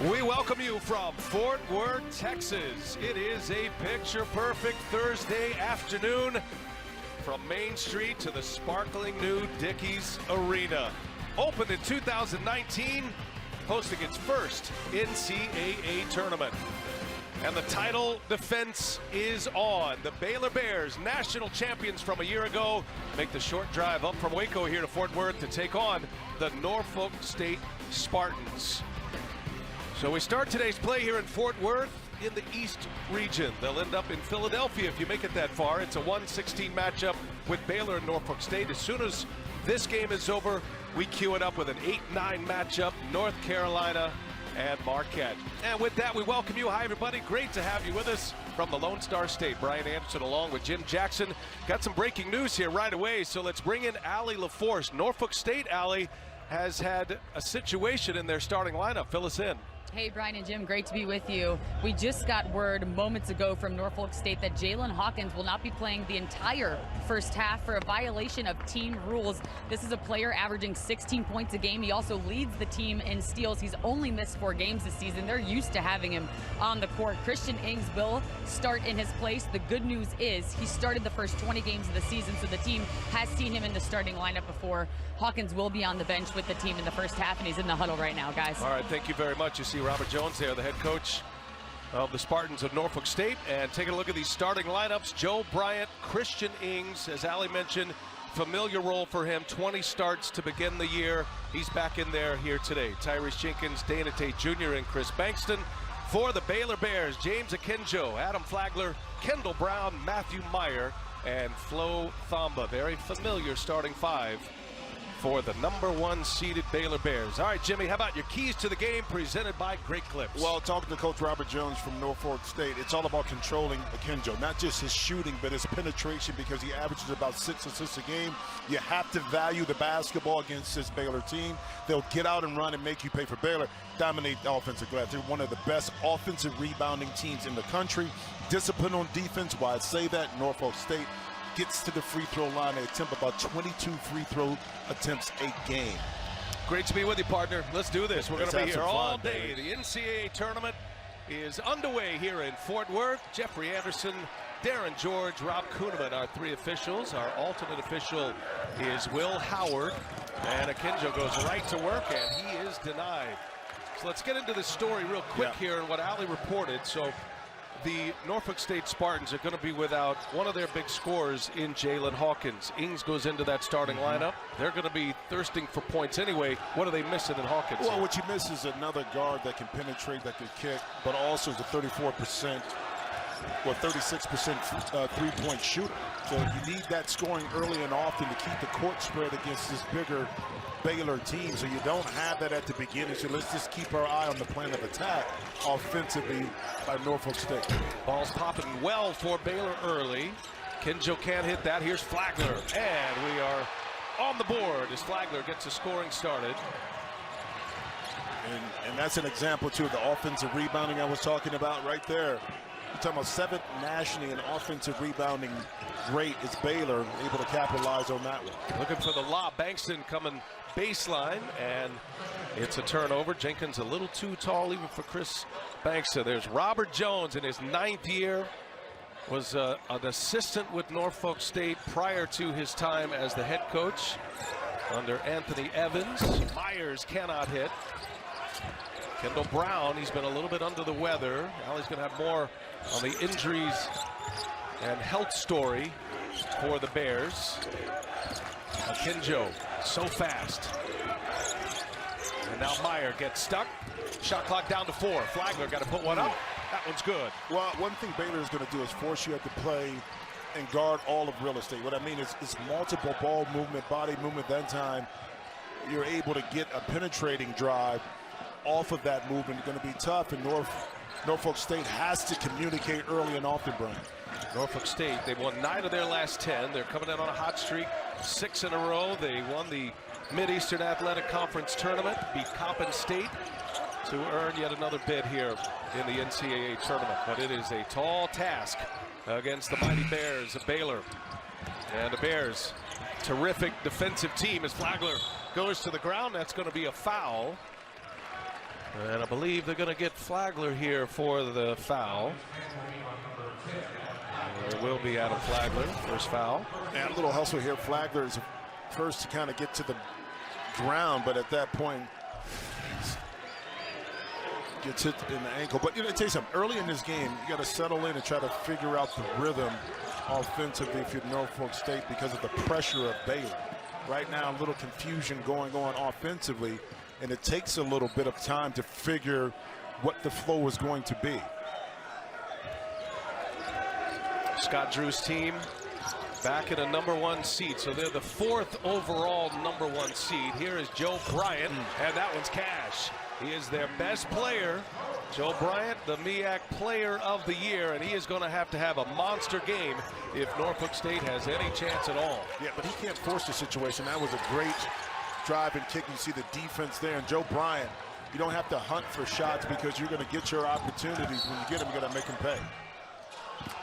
We welcome you from Fort Worth, Texas. It is a picture-perfect Thursday afternoon from Main Street to the sparkling new Dickies Arena. Opened in 2019, hosting its first NCAA Tournament. And the title defense is on. The Baylor Bears, national champions from a year ago, make the short drive up from Waco here to Fort Worth to take on the Norfolk State Spartans. So we start today's play here in Fort Worth in the East region. They'll end up in Philadelphia if you make it that far. It's a 1-16 matchup with Baylor and Norfolk State. As soon as this game is over, we queue it up with an 8-9 matchup, North Carolina and Marquette. And with that, we welcome you. Hi, everybody. Great to have you with us from the Lone Star State. Brian Anderson along with Jim Jackson. Got some breaking news here right away, so let's bring in Allie LaForce. Norfolk State, Allie, has had a situation in their starting lineup. Fill us in. Hey, Brian and Jim, great to be with you. We just got word moments ago from Norfolk State that Jalen Hawkins will not be playing the entire first half for a violation of team rules. This is a player averaging 16 points a game. He also leads the team in steals. He's only missed 4 games this season. They're used to having him on the court. Christian Ings will start in his place. The good news is he started the first 20 games of the season, so the team has seen him in the starting lineup before. Hawkins will be on the bench with the team in the first half, and he's in the huddle right now, guys. All right, thank you very much. You see Robert Jones there, the head coach of the Spartans of Norfolk State. And taking a look at these starting lineups, Joe Bryant, Christian Ings, as Allie mentioned, familiar role for him, 20 starts to begin the year. He's back in there here today. Tyrese Jenkins, Dana Tate Jr., and Chris Bankston. For the Baylor Bears, James Akinjo, Adam Flagler, Kendall Brown, Matthew Meyer, and Flo Thamba. Very familiar starting 5 for the #1 seeded Baylor Bears. All right, Jimmy, how about your keys to the game presented by Great Clips? Well, talking to Coach Robert Jones from Norfolk State, it's all about controlling Akinjo, not just his shooting, but his penetration, because he averages about 6 assists a game. You have to value the basketball against this Baylor team. They'll get out and run and make you pay for Baylor. Dominate the offensive glass. They're one of the best offensive rebounding teams in the country. Discipline on defense. Why I say that, Norfolk State gets to the free throw line. They attempt about 22 free throw attempts a game. Great to be with you, partner. Let's do this. We're going to be here all day. Baby. The NCAA Tournament is underway here in Fort Worth. Jeffrey Anderson, Darren George, Rob Kuhneman, our 3 officials. Our alternate official is Will Howard. And Akinjo goes right to work, and he is denied. So let's get into this story real quick here and what Allie reported. So the Norfolk State Spartans are going to be without one of their big scorers in Jalen Hawkins. Ings goes into that starting lineup. They're going to be thirsting for points anyway. What are they missing in Hawkins? Well, what you miss is another guard that can penetrate, that can kick, but also is a 36% three-point shooter. So you need that scoring early and often to keep the court spread against this bigger Baylor team. So you don't have that at the beginning. So let's just keep our eye on the plan of attack offensively by Norfolk State. Ball's popping well for Baylor early. Akinjo can't hit that. Here's Flagler. And we are on the board as Flagler gets the scoring started. And that's an example, too, of the offensive rebounding I was talking about right there. You're talking about 7th nationally in offensive rebounding rate is Baylor, able to capitalize on that one. Looking for the lob. Bankston coming baseline, and it's a turnover. Jenkins a little too tall even for Chris Bankston. There's Robert Jones in his 9th year. Was an assistant with Norfolk State prior to his time as the head coach under Anthony Evans. Myers cannot hit. Kendall Brown, he's been a little bit under the weather. Now he's going to have more on the injuries and health story for the Bears. Akinjo, so fast. And now Meyer gets stuck. Shot clock down to 4. Flagler got to put one up. That one's good. Well, one thing Baylor is going to do is force you to play and guard all of real estate. What I mean is multiple ball movement, body movement. That time you're able to get a penetrating drive off of that movement. It's going to be tough, and Norfolk State has to communicate early and often, Brian. Norfolk State, they've won 9 of their last 10. They're coming in on a hot streak, 6 in a row. They won the Mid-Eastern Athletic Conference Tournament, beat Coppin State to earn yet another bid here in the NCAA Tournament. But it is a tall task against the mighty Bears of Baylor. And the Bears, terrific defensive team as Flagler goes to the ground. That's going to be a foul. And I believe they're going to get Flagler here for the foul. There will be Adam Flagler, first foul. And a little hustle here. Flagler is first to kind of get to the ground, but at that point, gets hit in the ankle. But you know, I tell you something, early in this game, you got to settle in and try to figure out the rhythm offensively if you're Norfolk State because of the pressure of Baylor. Right now, a little confusion going on offensively, and it takes a little bit of time to figure what the flow is going to be. Scott Drew's team back in a #1 seed, so they're the 4th overall #1 seed. Here is Joe Bryant, and that one's cash. He is their best player. Joe Bryant, the MEAC Player of the Year, and he is going to have a monster game if Norfolk State has any chance at all. Yeah, but he can't force the situation. That was a great drive and kick. You see the defense there, and Joe Bryant, you don't have to hunt for shots because you're going to get your opportunities. When you get them, you got to make them pay.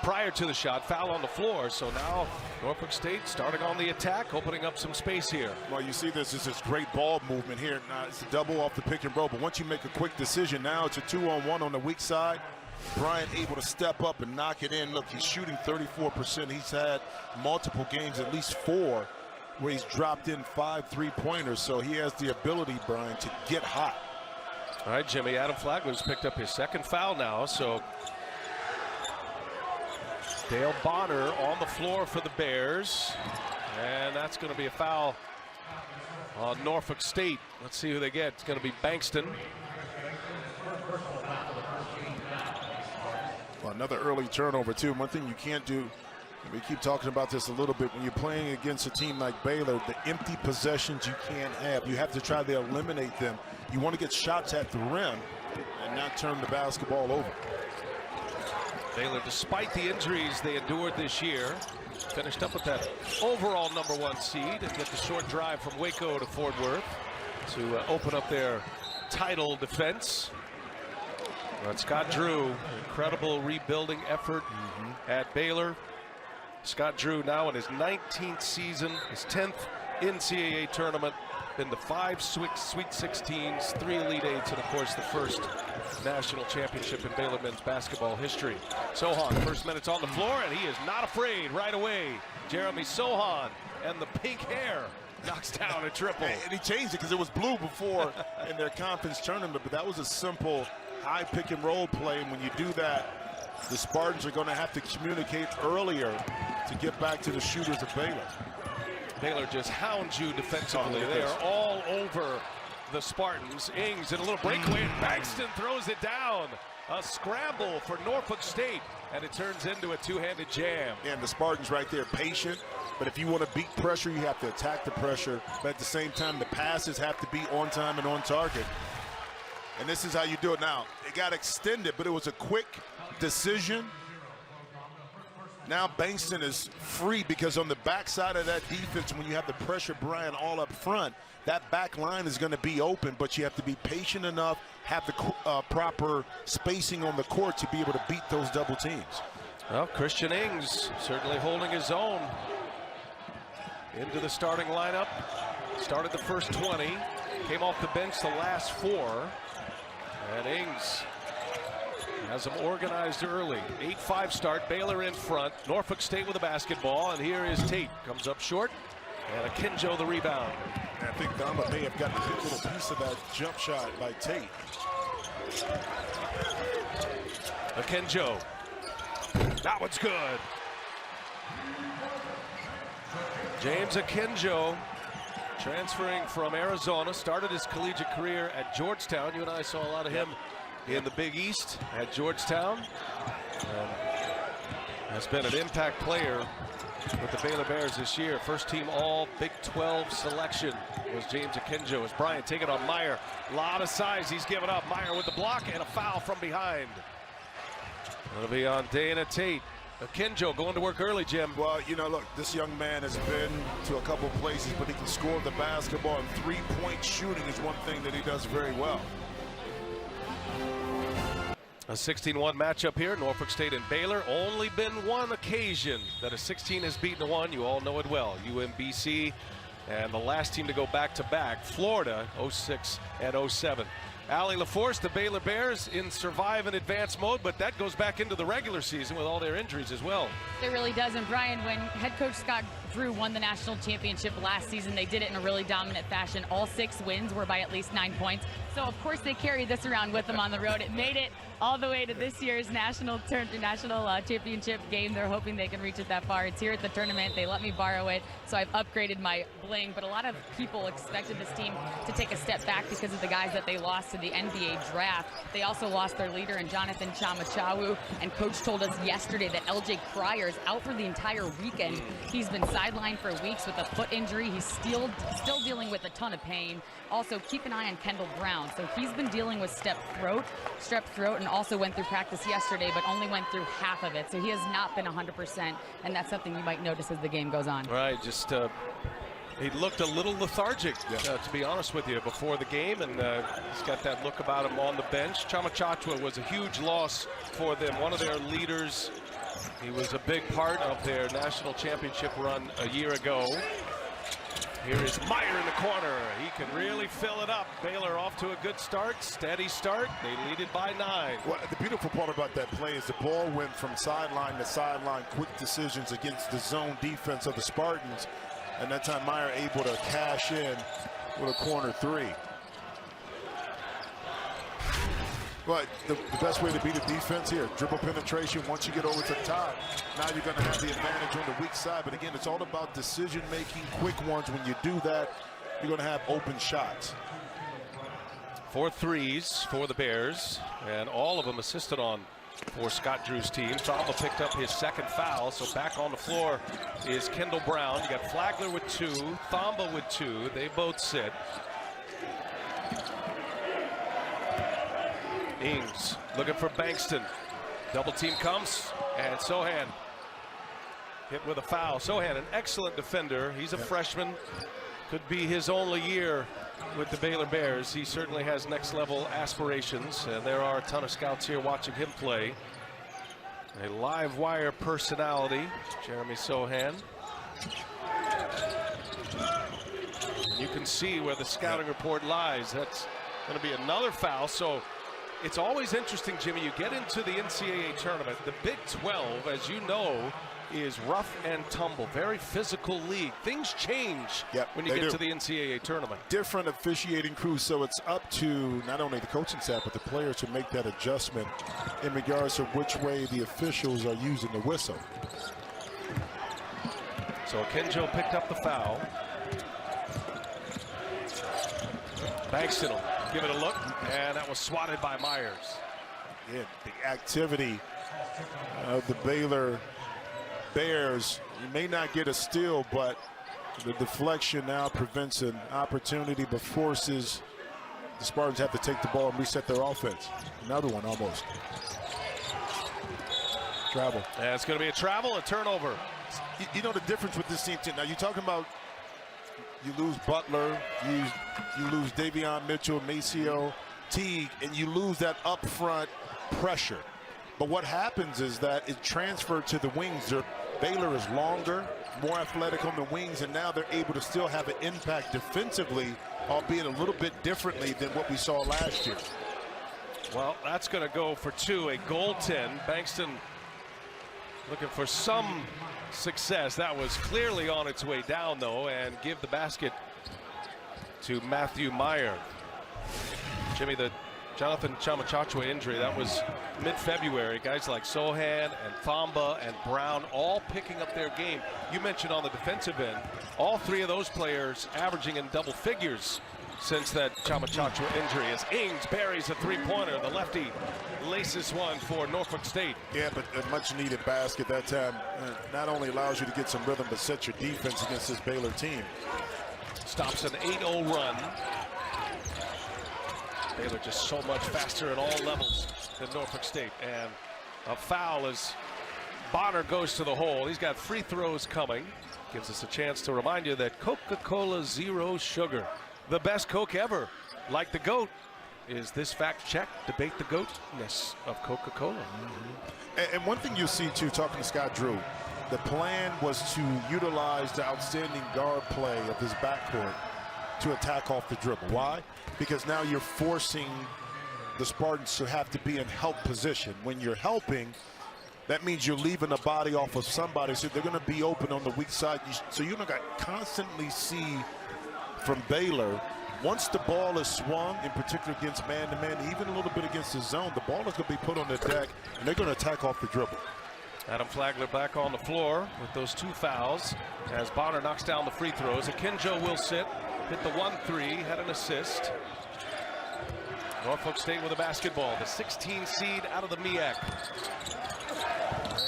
Prior to the shot, foul on the floor, so now Norfolk State starting on the attack, opening up some space here. Well, you see this is this great ball movement here. Now it's a double off the pick and roll, but once you make a quick decision, now it's a 2-on-1 on the weak side. Bryant able to step up and knock it in. Look, he's shooting 34%. He's had multiple games, at least 4, where he's dropped in 5 3-pointers, so he has the ability, Brian, to get hot. All right, Jimmy, Adam Flagler's picked up his 2nd foul now, so Dale Bonner on the floor for the Bears, and that's going to be a foul on Norfolk State. Let's see who they get. It's going to be Bankston. Well, another early turnover too. One thing you can't do, we keep talking about this a little bit, when you're playing against a team like Baylor, the empty possessions you can't have. You have to try to eliminate them. You want to get shots at the rim and not turn the basketball over. Baylor, despite the injuries they endured this year, finished up with that overall #1 seed and get the short drive from Waco to Fort Worth to open up their title defense. But Scott Drew, incredible rebuilding effort at Baylor. Scott Drew now in his 19th season, his 10th NCAA tournament, been to 5 Sweet 16s, 3 Elite Eights, and of course the first national championship in Baylor men's basketball history. Sohan, first minutes on the floor, and he is not afraid right away. Jeremy Sohan, and the pink hair, knocks down a triple. And he changed it because it was blue before in their conference tournament, but that was a simple high pick and roll play. And when you do that, the Spartans are going to have to communicate earlier to get back to the shooters of Baylor. Baylor just hounds you defensively. They are all over the Spartans. Ings in a little breakaway, and Bankston throws it down. A scramble for Norfolk State, and it turns into a two-handed jam. And the Spartans right there, patient. But if you want to beat pressure, you have to attack the pressure. But at the same time, the passes have to be on time and on target. And this is how you do it now. It got extended, but it was a quick decision. Now Bankston is free because on the backside of that defense, when you have the pressure, Brian, all up front, that back line is going to be open, but you have to be patient enough, have the proper spacing on the court to be able to beat those double teams. Well, Christian Ings certainly holding his own into the starting lineup. Started the first 20, came off the bench the last 4, and Ings has them organized early. 8-5 start, Baylor in front, Norfolk State with a basketball, and here is Tate. Comes up short, and Akinjo the rebound. And I think Bama may have gotten a good little piece of that jump shot by Tate. Akinjo. That one's good. James Akinjo, transferring from Arizona, started his collegiate career at Georgetown. You and I saw a lot of him in the Big East at Georgetown. And has been an impact player with the Baylor Bears this year. First team all Big 12 selection was James Akinjo. As Bryant taking on Meyer. A lot of size he's given up. Meyer with the block and a foul from behind. It'll be on Dana Tate. Akinjo going to work early, Jim. Well, you know, look, this young man has been to a couple places, but he can score the basketball, and three-point shooting is one thing that he does very well. A 16-1 matchup here, Norfolk State and Baylor. Only been one occasion that a 16 has beaten a 1. You all know it well. UMBC, and the last team to go back-to-back, Florida, 06 and 07. Allie LaForce, the Baylor Bears in survive and advance mode, but that goes back into the regular season with all their injuries as well. It really does. And Brian, when head coach Scott Drew won the national championship last season, they did it in a really dominant fashion. All 6 wins were by at least 9 points. So of course they carried this around with them on the road. It made it all the way to this year's national championship game. They're hoping they can reach it that far. It's here at the tournament. They let me borrow it, so I've upgraded my bling. But a lot of people expected this team to take a step back because of the guys that they lost to the NBA draft. They also lost their leader in Jonathan Chamachawu, and coach told us yesterday that LJ Cryer is out for the entire weekend. He's been sidelined for weeks with a foot injury. He's still dealing with a ton of pain. Also, keep an eye on Kendall Brown. So he's been dealing with strep throat, and also went through practice yesterday, but only went through half of it. So he has not been 100%, and that's something you might notice as the game goes on. Right, just he looked a little lethargic, to be honest with you, before the game, and he's got that look about him on the bench. Chamachawu was a huge loss for them, one of their leaders. He was a big part of their national championship run a year ago. Here is Meyer in the corner. He can really fill it up. Baylor off to a good start, steady start. They lead it by 9. Well, the beautiful part about that play is the ball went from sideline to sideline, quick decisions against the zone defense of the Spartans. And that time Meyer able to cash in with a corner 3. But the best way to beat a defense here, dribble penetration. Once you get over to the top, now you're going to have the advantage on the weak side. But again, it's all about decision making, quick ones. When you do that, you're going to have open shots. 4 threes for the Bears, and all of them assisted on for Scott Drew's team. Thamba picked up his 2nd foul, so back on the floor is Kendall Brown. You got Flagler with 2, Thamba with 2. They both sit. Ings looking for Bankston. Double team comes, and Sohan hit with a foul. Sohan, an excellent defender. He's a freshman. Could be his only year with the Baylor Bears. He certainly has next level aspirations, and there are a ton of scouts here watching him play. A live wire personality, Jeremy Sohan. You can see where the scouting report lies. That's going to be another foul. So it's always interesting, Jimmy. You get into the NCAA tournament. The Big 12, as you know, is rough and tumble. Very physical league. Things change when you get to the NCAA tournament. Different officiating crews, so it's up to not only the coaching staff, but the players to make that adjustment in regards to which way the officials are using the whistle. So Akinjo picked up the foul. Bankston will give it a look, and that was swatted by Myers. Yeah, the activity of the Baylor Bears. You may not get a steal, but the deflection now prevents an opportunity, but forces the Spartans have to take the ball and reset their offense. Another one almost. Travel. Yeah, it's going to be a travel, a turnover. You know the difference with this team. Now you're talking about you lose Butler, you lose Davion Mitchell, Maceo, Teague, and you lose that upfront pressure. But what happens is that it transferred to the wings. Baylor is longer, more athletic on the wings, and now they're able to still have an impact defensively, albeit a little bit differently than what we saw last year. Well, that's going to go for 2, a goaltend. Bankston looking for some success. That was clearly on its way down, though, and give the basket to Matthew Meyer. Jimmy, the Jonathan Chamachawu injury, that was mid-February. Guys like Sohan and Thamba and Brown all picking up their game. You mentioned on the defensive end, all 3 of those players averaging in double figures since that Chamachawu injury, as Ings buries a 3-pointer. The lefty laces one for Norfolk State. Yeah, but a much-needed basket that time. Not only allows you to get some rhythm, but set your defense against this Baylor team. Stops an 8-0 run. Baylor just so much faster at all levels than Norfolk State. And a foul as Bonner goes to the hole. He's got free throws coming. Gives us a chance to remind you that Coca-Cola Zero Sugar, the best Coke ever. Like the GOAT. Is this fact check? Debate the GOATness of Coca-Cola. And one thing you'll see, too, talking to Scott Drew, the plan was to utilize the outstanding guard play of this backcourt to attack off the dribble. Why? Because now you're forcing the Spartans to have to be in help position. When you're helping, that means you're leaving the body off of somebody, so they're going to be open on the weak side. So you're going to constantly see from Baylor, once the ball is swung, in particular against man-to-man, even a little bit against the zone, the ball is going to be put on the deck, and they're going to attack off the dribble. Adam Flagler back on the floor with those 2 fouls as Bonner knocks down the free throws. Akinjo will sit, hit the 1-3, had an assist. Norfolk State with a basketball, the 16 seed out of the MEAC.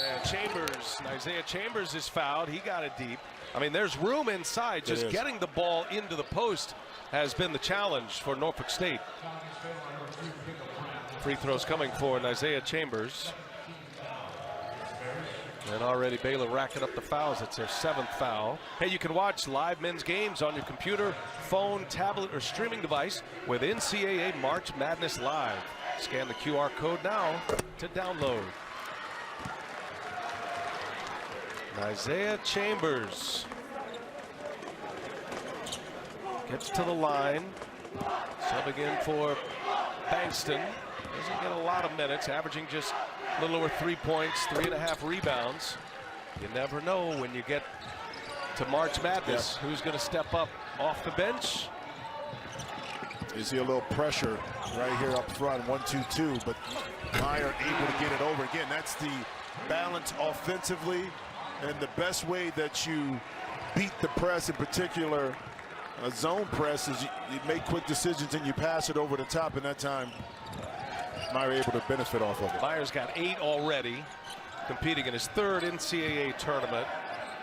And Chambers, Isaiah Chambers is fouled. He got it deep. I mean, there's room inside. Just getting the ball into the post has been the challenge for Norfolk State. Free throws coming for Isaiah Chambers. And already Baylor racking up the fouls. It's their 7th foul. Hey, you can watch live men's games on your computer, phone, tablet, or streaming device with NCAA March Madness Live. Scan the QR code now to download. Isaiah Chambers gets to the line. Subbing in for Bankston. Doesn't get a lot of minutes, averaging just a little over 3 points, 3.5 rebounds. You never know when you get to March Madness who's going to step up off the bench. You see a little pressure right here up front, 1-2-2, but Meyer able to get it over. Again, that's the balance offensively, and the best way that you beat the press, in particular a zone press, is you make quick decisions and you pass it over the top, and that time Meyer able to benefit off of it. Meyer's got 8 already, competing in his 3rd NCAA tournament.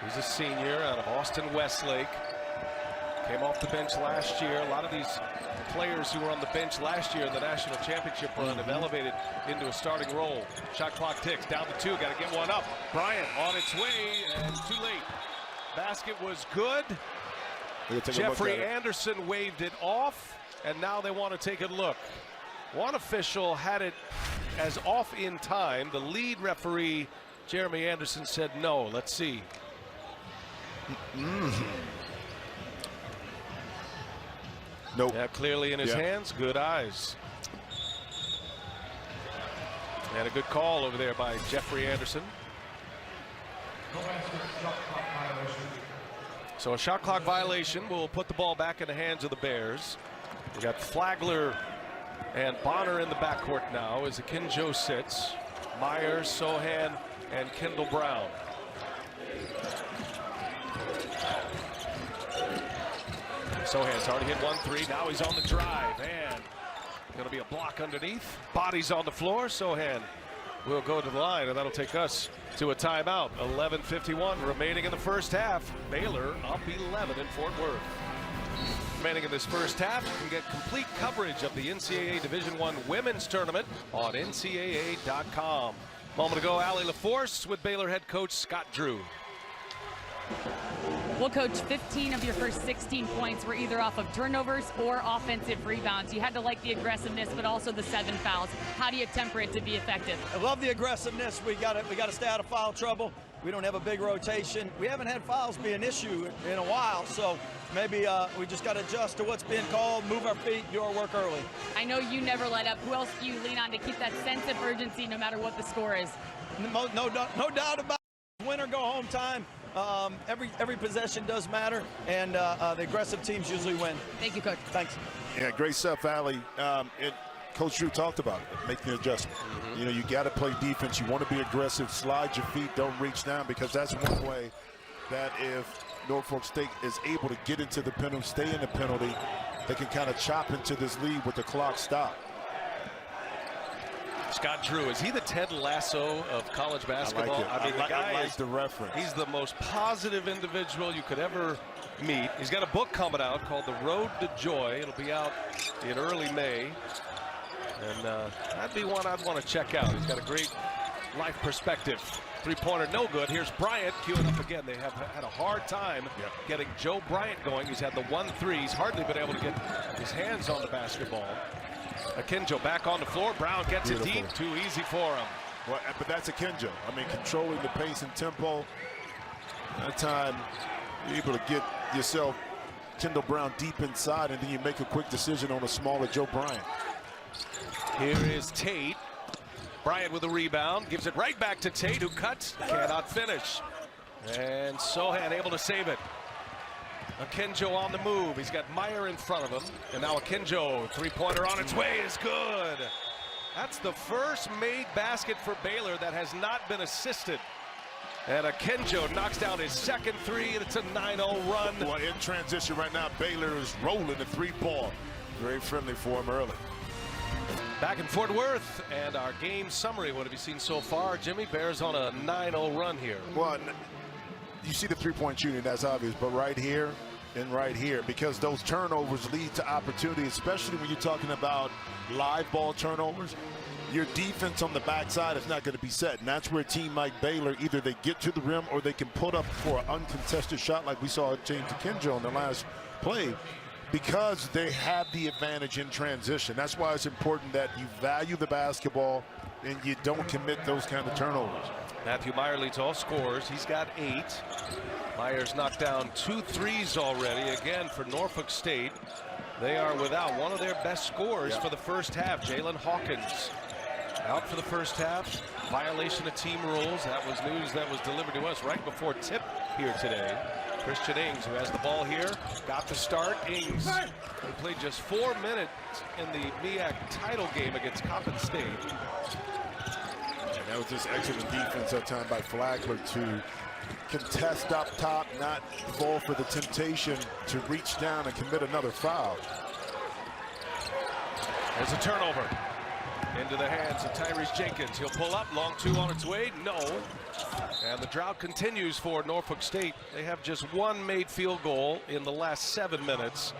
He's a senior out of Austin Westlake. Came off the bench last year. A lot of these players who were on the bench last year in the national championship run have elevated into a starting role. Shot clock ticks, down to 2, got to get one up. Bryant on its way, and too late. Basket was good. Jeffrey Anderson waved it off, and now they want to take a look. One official had it as off in time. The lead referee, Jeremy Anderson, said no. Let's see. Nope. Yeah, clearly in his hands. Good eyes. And a good call over there by Jeffrey Anderson. So a shot clock violation will put the ball back in the hands of the Bears. We got Flagler and Bonner in the backcourt now as Akinjo sits. Meyer, Sohan, and Kendall Brown. Sohan's already hit 1-3. Now he's on the drive, and going to be a block underneath. Bodies on the floor. Sohan will go to the line, and that'll take us to a timeout. 11:51 remaining in the first half. Baylor up 11 in Fort Worth. Remaining in this first half, you can get complete coverage of the NCAA Division I Women's Tournament on NCAA.com. Moment ago, Allie LaForce with Baylor head coach Scott Drew. Well, Coach, 15 of your first 16 points were either off of turnovers or offensive rebounds. You had to like the aggressiveness, but also the 7 fouls. How do you temper it to be effective? I love the aggressiveness. We got to stay out of foul trouble. We don't have a big rotation. We haven't had fouls be an issue in a while, so maybe we just got to adjust to what's being called, move our feet, do our work early. I know you never let up. Who else do you lean on to keep that sense of urgency no matter what the score is? No doubt about it. Win or go home time. Every possession does matter, and the aggressive teams usually win. Thank you, Coach. Thanks. Yeah, great stuff, Allie. Coach Drew talked about it, making the adjustment. You know, you got to play defense. You want to be aggressive, slide your feet, don't reach down, because that's one way that if Norfolk State is able to get into the penalty, stay in the penalty, they can kind of chop into this lead with the clock stop. Scott Drew, is he the Ted Lasso of college basketball? I like it. The guy I like the reference. He's the most positive individual you could ever meet. He's got a book coming out called The Road to Joy. It'll be out in early May. And that'd be one I'd want to check out. He's got a great life perspective. Three-pointer no good. Here's Bryant queuing up again. They have had a hard time getting Joe Bryant going. He's had the 1-3. He's hardly been able to get his hands on the basketball. Akinjo back on the floor. Brown gets it deep. Too easy for him. Well, but that's Akinjo. I mean, controlling the pace and tempo. That time, you're able to get yourself Kendall Brown deep inside, and then you make a quick decision on a smaller Joe Bryant. Here is Tate. Bryant with a rebound, gives it right back to Tate, who cuts, cannot finish. And Sohan able to save it. Akinjo on the move. He's got Meyer in front of him. And now Akinjo, three-pointer on its way is good. That's the first made basket for Baylor that has not been assisted. And Akinjo knocks down his second three, and it's a 9-0 run. Well, in transition right now, Baylor is rolling the three-ball. Very friendly for him early. Back in Fort Worth, and our game summary. What have you seen so far? Jimmy, Bears on a 9-0 run here. Well, you see the three-point shooting, that's obvious, but right here and right here, because those turnovers lead to opportunity, especially when you're talking about live ball turnovers. Your defense on the backside is not going to be set, and that's where a team like Baylor, either they get to the rim or they can put up for an uncontested shot like we saw James Akinjo in the last play, because they have the advantage in transition. That's why it's important that you value the basketball and you don't commit those kind of turnovers. Matthew Meyer leads all scorers. He's got 8. Meyer's knocked down 2 threes already. Again, for Norfolk State, they are without one of their best scorers for the first half. Jalen Hawkins out for the first half. Violation of team rules. That was news that was delivered to us right before tip here today. Christian Ings, who has the ball here, got the start. Ings, who played just 4 minutes in the MEAC title game against Coppin State. And that was just excellent defense that time by Flagler to contest up top, not fall for the temptation to reach down and commit another foul. There's a turnover. Into the hands of Tyrese Jenkins. He'll pull up. Long 2 on its way. No. And the drought continues for Norfolk State. They have just 1 made field goal in the last 7 minutes.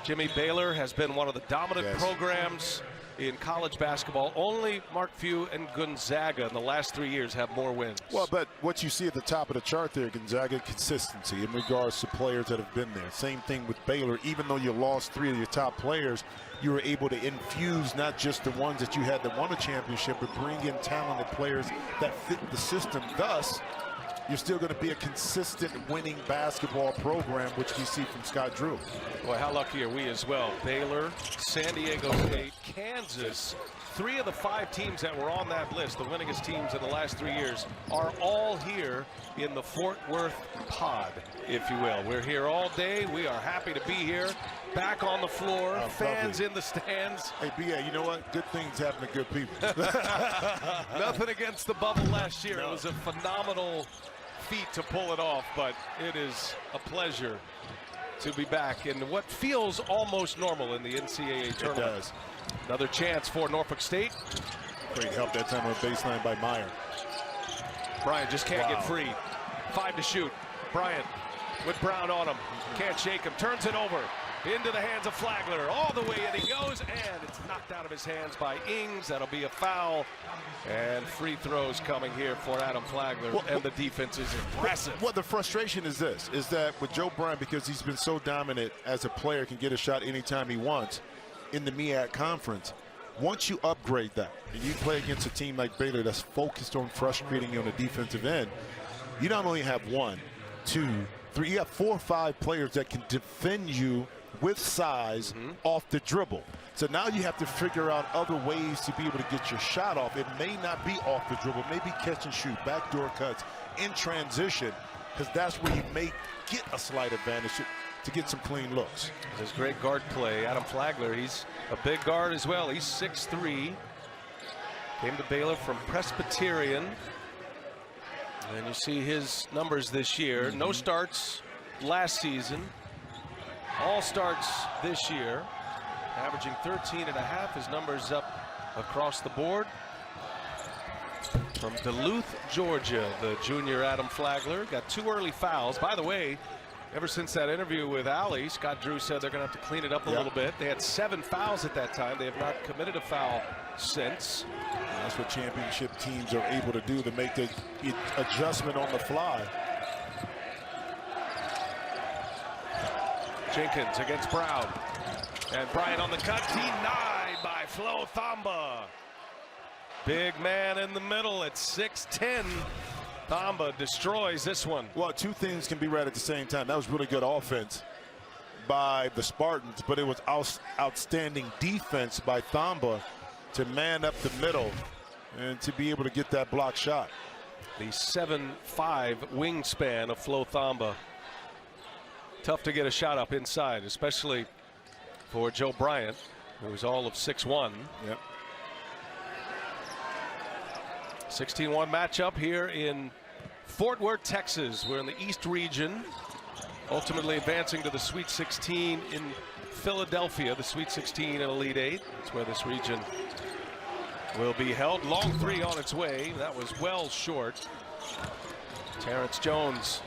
Jimmy, Baylor has been one of the dominant programs in college basketball. Only Mark Few and Gonzaga in the last 3 years have more wins. Well, but what you see at the top of the chart there, Gonzaga, consistency in regards to players that have been there. Same thing with Baylor. Even though you lost 3 of your top players, you were able to infuse not just the ones that you had that won a championship, but bring in talented players that fit the system. Thus, you're still going to be a consistent winning basketball program, which we see from Scott Drew. Boy, how lucky are we as well. Baylor, San Diego State, Kansas. 3 of the 5 teams that were on that list, the winningest teams in the last 3 years, are all here in the Fort Worth pod, if you will. We're here all day. We are happy to be here. Back on the floor, fans in the stands. Hey, B.A., you know what? Good things happen to good people. Nothing against the bubble last year. It was a phenomenal feat to pull it off, but it is a pleasure to be back in what feels almost normal in the NCAA tournament. It does. Another chance for Norfolk State. Great help that time on baseline by Meyer. Bryant just can't get free. 5 to shoot. Bryant with Brown on him. Can't shake him. Turns it over. Into the hands of Flagler. All the way in he goes, and it's knocked out of his hands by Ings. That'll be a foul. And free throws coming here for Adam Flagler. And the defense is impressive. Well, the frustration is this, is that with Joe Bryant, because he's been so dominant as a player, can get a shot anytime he wants in the MEAC conference. Once you upgrade that, and you play against a team like Baylor that's focused on frustrating you on the defensive end, you not only have 1, 2, 3, you have 4 or 5 players that can defend you with size off the dribble. So now you have to figure out other ways to be able to get your shot off. It may not be off the dribble, maybe catch and shoot, backdoor cuts, in transition, because that's where you may get a slight advantage to get some clean looks. This great guard play. Adam Flagler, he's a big guard as well. He's 6'3". Came to Baylor from Presbyterian. And you see his numbers this year. No starts last season. All starts this year. Averaging 13.5. His numbers up across the board. From Duluth, Georgia, the junior Adam Flagler. Got 2 early fouls. By the way, ever since that interview with Allie, Scott Drew said they're going to have to clean it up a little bit. They had 7 fouls at that time. They have not committed a foul since. That's what championship teams are able to do, to make the adjustment on the fly. Jenkins against Brown. And Bryant on the cut, denied by Flo Thamba. Big man in the middle at 6'10". Thamba destroys this one. Well, 2 things can be read at the same time. That was really good offense by the Spartans, but it was outstanding defense by Thamba to man up the middle and to be able to get that block shot. The 7'5" wingspan of Flo Thamba. Tough to get a shot up inside, especially for Joe Bryant, who's all of 6'1". Yep. 16-1 matchup here in Fort Worth, Texas. We're in the East region, ultimately advancing to the Sweet 16 in Philadelphia, the Sweet 16 and Elite 8. That's where this region will be held. Long three on its way. That was well short. Terrence Jones.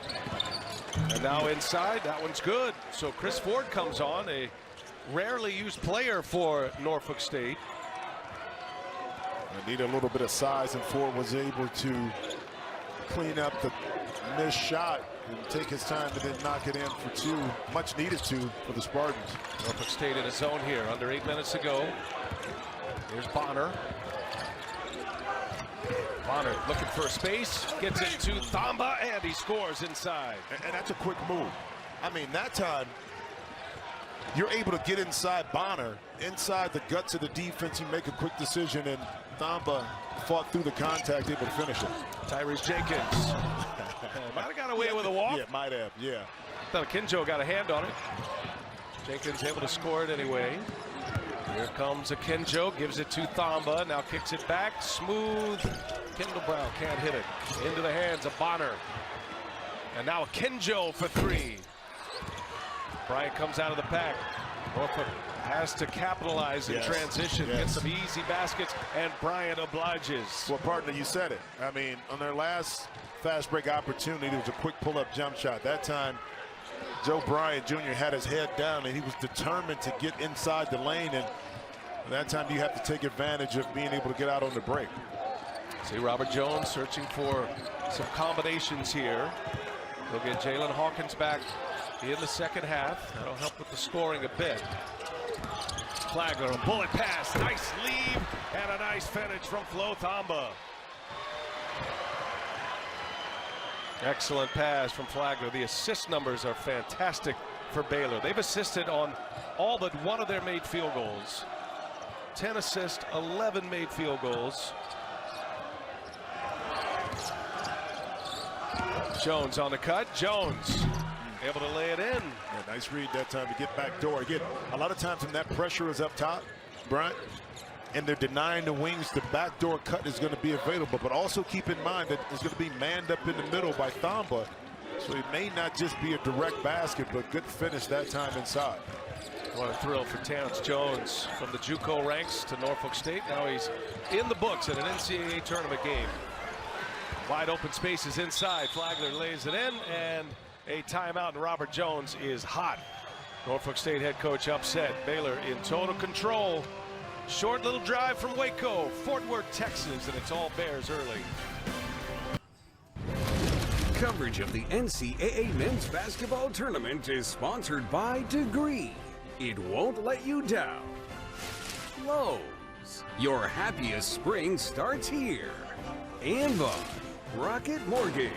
And now inside, that one's good. So Chris Ford comes on, a rarely used player for Norfolk State. I need a little bit of size, and Ford was able to clean up the missed shot and take his time and then knock it in for two. Much needed two for the Spartans. Norfolk State in a zone here, under 8 minutes to go. Here's Bonner. Bonner looking for a space, gets it to Thamba, and he scores inside. And that's a quick move. I mean, that time, you're able to get inside Bonner, inside the guts of the defense. You make a quick decision, and Thamba fought through the contact, able to finish it. Tyrese Jenkins. Might have got away with a walk. Yeah, might have, yeah. Thought Akinjo got a hand on it. Jenkins able to score it anyway. Here comes Akinjo, gives it to Thamba, now kicks it back, smooth. Kendall Brown can't hit it. Into the hands of Bonner. And now Akinjo for three. Bryant comes out of the pack. Norfolk has to capitalize in transition, get some easy baskets, and Bryant obliges. Well, partner, you said it. I mean, on their last fast break opportunity, there was a quick pull-up jump shot. That time, Joe Bryant Jr. had his head down, and he was determined to get inside the lane, and that time you have to take advantage of being able to get out on the break. See Robert Jones searching for some combinations here. He'll get Jalen Hawkins back in the second half. That'll help with the scoring a bit. Flagler, a bullet pass, nice lead, and a nice finish from Flo Thamba. Excellent pass from Flagler. The assist numbers are fantastic for Baylor. They've assisted on all but one of their made field goals. 10 assists, 11 made field goals. Jones on the cut. Jones able to lay it in. Yeah, nice read that time to get back door. Again, a lot of times when that pressure is up top, Bryant, and they're denying the wings, the backdoor cut is going to be available. But also keep in mind that it's going to be manned up in the middle by Thamba. So it may not just be a direct basket, but good finish that time inside. What a thrill for Terrence Jones from the JUCO ranks to Norfolk State. Now he's in the books at an NCAA tournament game. Wide open spaces inside. Flagler lays it in, and a timeout, and Robert Jones is hot. Norfolk State head coach upset. Baylor in total control. Short little drive from Waco, Fort Worth, Texas, and it's all Bears early. Coverage of the NCAA Men's Basketball Tournament is sponsored by Degree. It won't let you down. Lowe's. Your happiest spring starts here. And by Rocket Mortgage.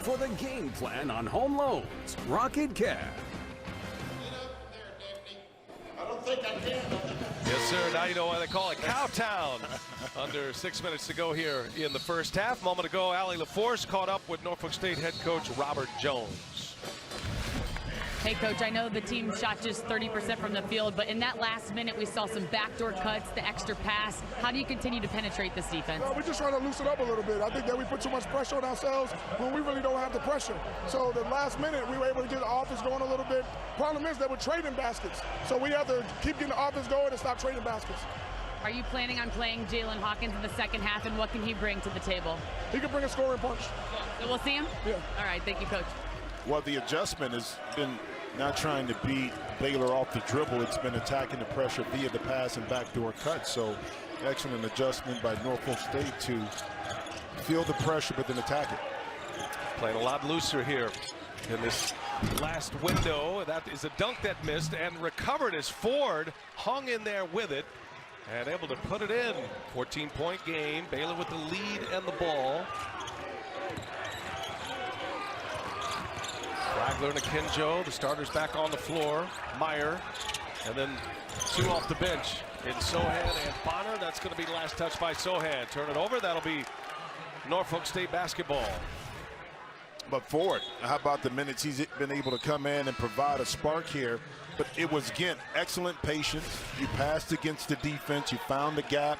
For the game plan on home loans, Rocket Cash. I don't think I can. Yes, sir. Now you know why they call it Cowtown. Under 6 minutes to go here in the first half. Moment ago, Allie LaForce caught up with Norfolk State head coach Robert Jones. Hey, Coach, I know the team shot just 30% from the field, but in that last minute, we saw some backdoor cuts, the extra pass. How do you continue to penetrate this defense? We're just trying to loosen up a little bit. I think that we put too much pressure on ourselves when we really don't have the pressure. So the last minute, we were able to get the offense going a little bit. Problem is that we're trading baskets. So we have to keep getting the offense going and stop trading baskets. Are you planning on playing Jalen Hawkins in the second half, and what can he bring to the table? He can bring a scoring punch. So we'll see him? Yeah. All right, thank you, Coach. Well, the adjustment has been not trying to beat Baylor off the dribble. It's been attacking the pressure via the pass and backdoor cut. So excellent adjustment by Norfolk State to feel the pressure but then attack it. Playing a lot looser here in this last window. That is a dunk that missed and recovered as Ford hung in there with it and able to put it in. 14-point game. Baylor with the lead and the ball. Flagler and Akinjo, the starters back on the floor. Meyer And then 2 off the bench in Sohan and Bonner. That's going to be the last touch by Sohan. Turn it over. That'll be Norfolk State basketball. But Ford, how about the minutes he's been able to come in and provide a spark here? But it was, again, excellent patience. You passed against the defense. You found the gap,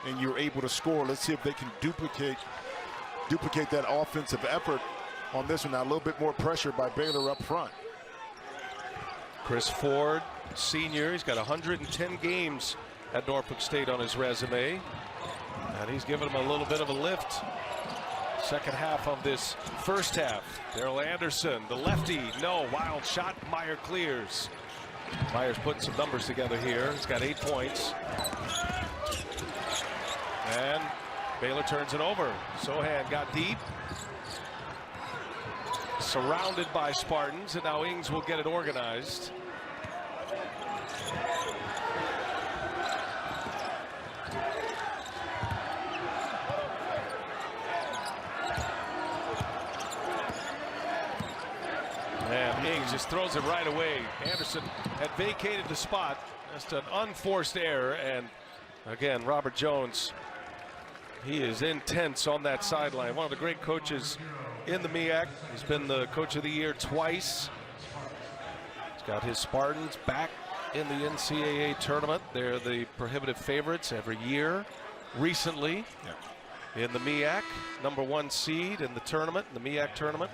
and you're able to score. Let's see if they can duplicate that offensive effort on this one. Now, a little bit more pressure by Baylor up front. Chris Ford, senior. He's got 110 games at Norfolk State on his resume. And he's given him a little bit of a lift. Second half of this first half. Daryl Anderson, the lefty. No, wild shot. Meyer clears. Meyer's putting some numbers together here. He's got 8 points. And Baylor turns it over. Sohan got deep. Surrounded by Spartans, and now Ings will get it organized. And Ings just throws it right away. Anderson had vacated the spot. Just an unforced error. And again, Robert Jones, he is intense on that sideline. One of the great coaches in the MEAC. He's been the coach of the year twice. He's got his Spartans back in the NCAA tournament. They're the prohibitive favorites every year. Recently, in the MEAC, #1 seed in the tournament, the MEAC tournament.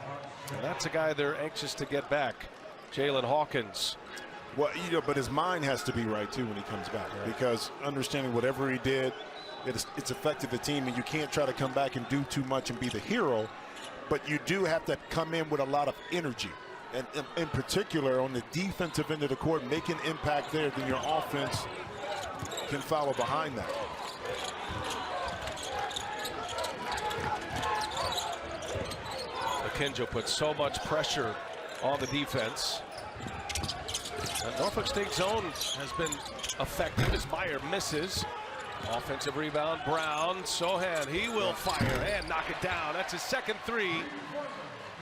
And that's a guy they're anxious to get back, Jalen Hawkins. Well, but his mind has to be right, too, when he comes back. Right. Because understanding whatever he did, it's affected the team, and you can't try to come back and do too much and be the hero. But you do have to come in with a lot of energy. And in particular, on the defensive end of the court, make an impact there, then your offense can follow behind that. Akinjo put so much pressure on the defense. And Norfolk State zone has been effective as Meyer misses. Offensive rebound, Brown. Sohan, he will fire and knock it down. That's his second 3.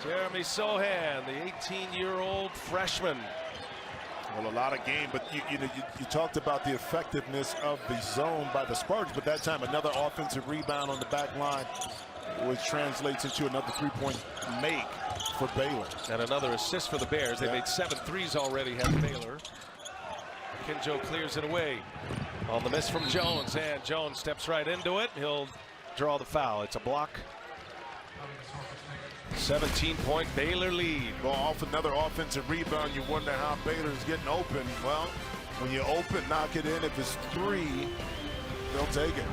Jeremy Sohan, the 18-year-old freshman. Well, a lot of game, but you talked about the effectiveness of the zone by the Spartans, but that time another offensive rebound on the back line, which translates into another 3-point make for Baylor. And another assist for the Bears. They made 7 threes already, has Baylor. Akinjo clears it away on the miss from Jones, and Jones steps right into it. He'll draw the foul. It's a block. 17-point Baylor lead. Well, off another offensive rebound, you wonder how Baylor's getting open. Well, when you open, knock it in. If it's 3, they'll take it.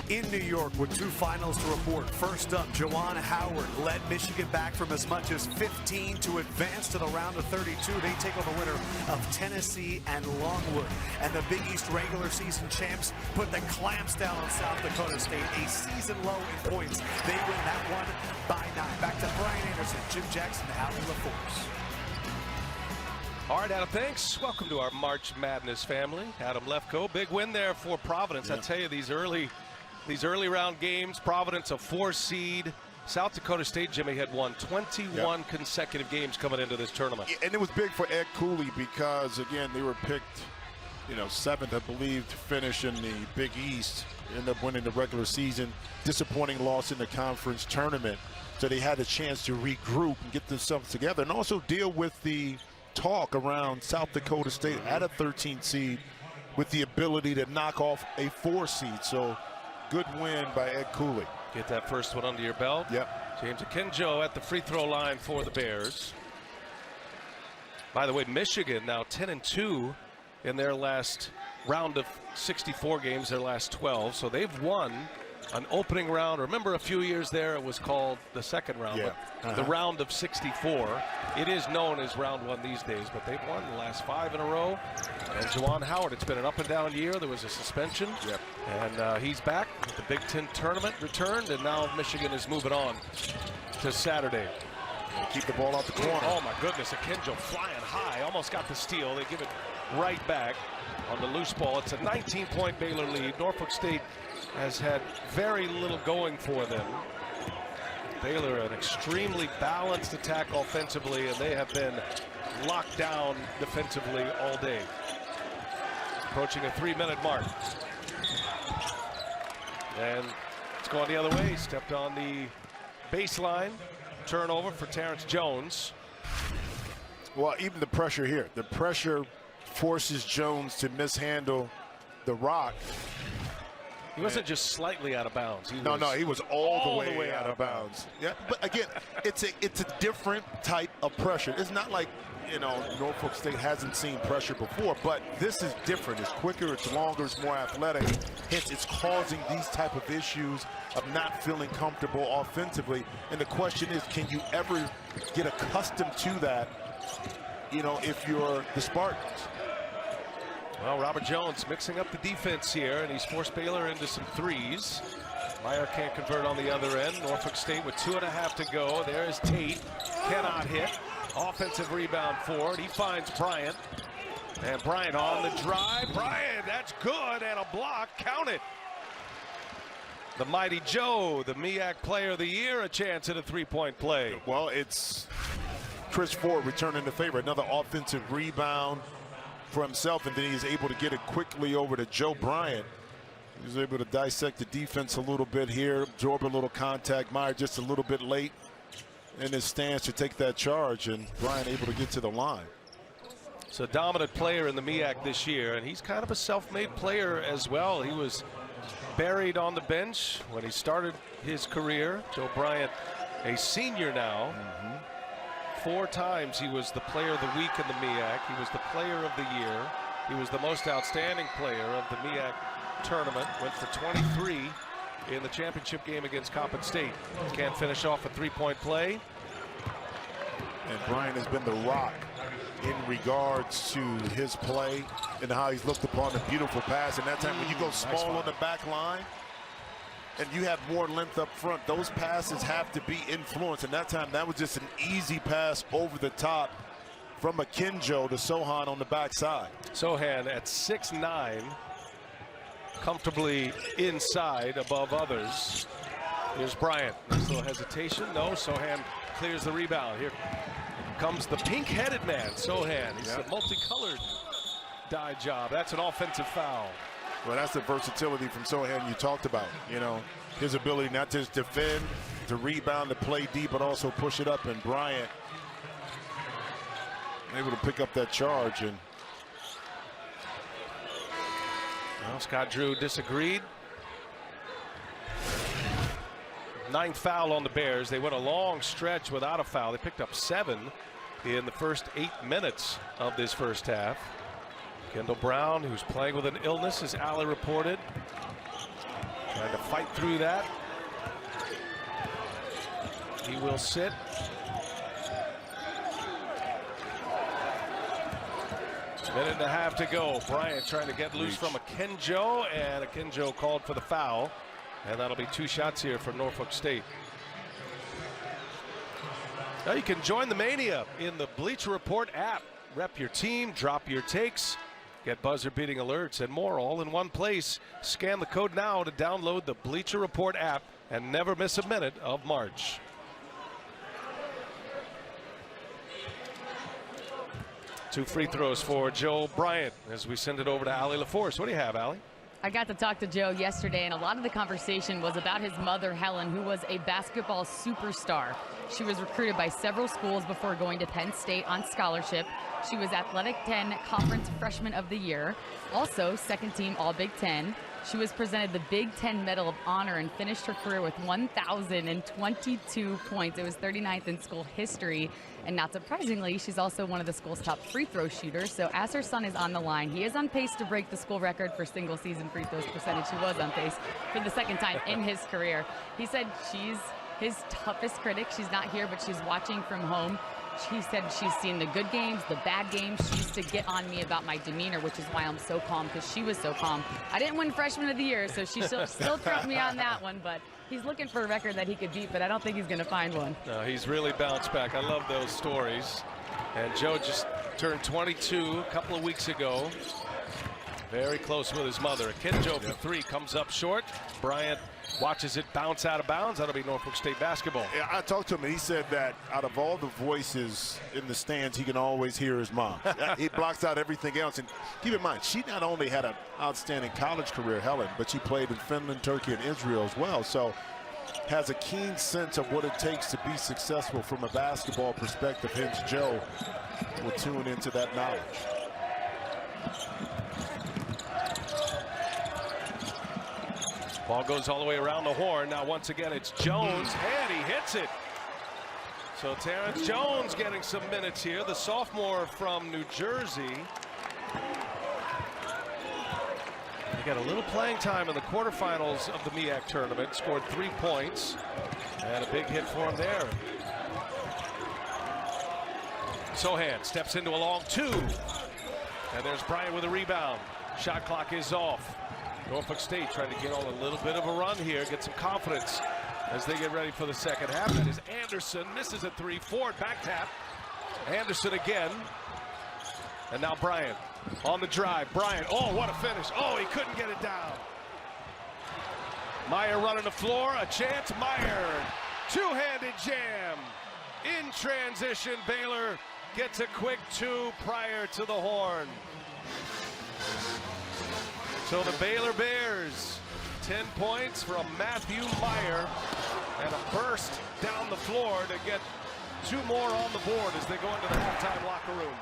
In New York with 2 finals to report. First up, Juwan Howard led Michigan back from as much as 15 to advance to the round of 32. They take on the winner of Tennessee and Longwood. And the Big East regular season champs put the clamps down on South Dakota State. A season low in points. They win that one by 9. Back to Brian Anderson, Jim Jackson, out of the force. All right, Adam, thanks. Welcome to our March Madness family. Adam Lefkoe, big win there for Providence. I tell you, these early round games, Providence a 4 seed. South Dakota State, Jimmy, had won 21 consecutive games coming into this tournament. And it was big for Ed Cooley because, again, they were picked, 7th, I believe, to finish in the Big East. Ended up winning the regular season. Disappointing loss in the conference tournament. So they had a chance to regroup and get themselves together and also deal with the talk around South Dakota State at a 13 seed with the ability to knock off a 4 seed. So good win by Ed Cooley. Get that first one under your belt. Yep. James Akinjo at the free throw line for the Bears. By the way, Michigan now 10-2 in their last round of 64 games, their last 12. So they've won an opening round. Remember, a few years there it was called the second round, but the round of 64. It is known as round 1 these days, but they've won the last 5 in a row. And Juwan Howard, it's been an up and down year. There was a suspension, and he's back. The Big Ten tournament returned, and now Michigan is moving on to Saturday. Keep the ball out the corner. Oh my goodness, Akinjo flying high, almost got the steal. They give it right back on the loose ball. It's a 19-point Baylor lead. Norfolk State has had very little going for them. Baylor, an extremely balanced attack offensively, and they have been locked down defensively all day. Approaching a 3-minute mark. And it's going the other way. Stepped on the baseline. Turnover for Terrence Jones. Well, even the pressure here. The pressure forces Jones to mishandle the rock. He wasn't just slightly out of bounds. He was all the way out of bounds. Yeah, but again, it's a different type of pressure. It's not like, you know, Norfolk State hasn't seen pressure before, but this is different. It's quicker, it's longer, it's more athletic. Hence, it's causing these type of issues of not feeling comfortable offensively. And the question is, can you ever get accustomed to that, you know, if you're the Spartans? Well, Robert Jones mixing up the defense here, and he's forced Baylor into some threes. Meyer can't convert on the other end. Norfolk State with 2.5 to go. There is Tate. Cannot hit. Offensive rebound for it. He finds Bryant. And Bryant on the drive. Bryant, that's good, and a block. Count it. The mighty Joe, the MEAC Player of the Year, a chance at a three-point play. Well, it's Chris Ford returning the favor. Another offensive rebound for himself, and then he's able to get it quickly over to Joe Bryant. He was able to dissect the defense a little bit here, absorb a little contact. Meyer just a little bit late in his stance to take that charge, and Bryant able to get to the line. So dominant player in the MEAC this year, and he's kind of a self-made player as well. He was buried on the bench when he started his career. Joe Bryant, a senior now. 4 times he was the player of the week in the MEAC. He was the player of the year. He was the most outstanding player of the MEAC tournament. Went for 23 in the championship game against Coppin State. Can't finish off a three-point play. And Bryant has been the rock in regards to his play and how he's looked upon. A beautiful pass. And that time when you go small on the back line and you have more length up front, those passes have to be influenced. And that time, that was just an easy pass over the top from Akinjo to Sohan on the backside. Sohan at 6'9", comfortably inside above others. Here's Bryant. Nice little hesitation. No, Sohan clears the rebound. Here comes the pink-headed man, Sohan. He's a multicolored dye job. That's an offensive foul. Well, that's the versatility from Sohan you talked about. You know, his ability not just to defend, to rebound, to play deep, but also push it up. And Bryant able to pick up that charge. And well, Scott Drew disagreed. 9th foul on the Bears. They went a long stretch without a foul. They picked up 7 in the first 8 minutes of this first half. Kendall Brown, who's playing with an illness, as Allie reported, trying to fight through that. He will sit. Minute and a half to go. Bryant trying to get loose from Akinjo, and Akinjo called for the foul. And that'll be 2 shots here from Norfolk State. Now you can join the mania in the Bleacher Report app. Rep your team, drop your takes, get buzzer-beating alerts and more all in one place. Scan the code now to download the Bleacher Report app and never miss a minute of March. Two free throws for Joe Bryant as we send it over to Allie LaForce. What do you have, Allie? I got to talk to Joe yesterday, and a lot of the conversation was about his mother, Helen, who was a basketball superstar. She was recruited by several schools before going to Penn State on scholarship. She was Athletic 10 Conference Freshman of the Year, also second team All Big Ten. She was presented the Big Ten Medal of Honor and finished her career with 1,022 points. It was 39th in school history. And not surprisingly, she's also one of the school's top free throw shooters. So as her son is on the line, he is on pace to break the school record for single season free throws percentage. He was on pace for the 2nd time in his career. He said she's his toughest critic. She's not here, but she's watching from home. She said she's seen the good games, the bad games. She used to get on me about my demeanor, which is why I'm so calm, because she was so calm. I didn't win Freshman of the Year, so she still threw me on that one, but he's looking for a record that he could beat, but I don't think he's going to find one. No, he's really bounced back. I love those stories. And Joe just turned 22 a couple of weeks ago. Very close with his mother. Akinjo for three comes up short. Bryant watches it bounce out of bounds. That'll be Norfolk State basketball. Yeah, I talked to him and he said that out of all the voices in the stands, he can always hear his mom. He blocks out everything else. And keep in mind, she not only had an outstanding college career, Helen, but she played in Finland, Turkey, and Israel as well. So has a keen sense of what it takes to be successful from a basketball perspective. Hence, Joe will tune into that knowledge. Ball goes all the way around the horn. Now once again it's Jones, and he hits it. So Terrence Jones getting some minutes here, the sophomore from New Jersey. He got a little playing time in the quarterfinals of the MEAC tournament, scored 3 points, and a big hit for him there. Sohan steps into a long two, and there's Bryant with a rebound. Shot clock is off. Norfolk State trying to get on a little bit of a run here, get some confidence as they get ready for the second half. That is Anderson, misses a three. Ford back tap. Anderson again. And now Bryant on the drive. Bryant, oh, what a finish. Oh, he couldn't get it down. Meyer running the floor, a chance. Meyer, two-handed jam. In transition, Baylor gets a quick two prior to the horn. So the Baylor Bears, 10 points from Matthew Meyer, and a burst down the floor to get 2 more on the board as they go into the halftime locker room.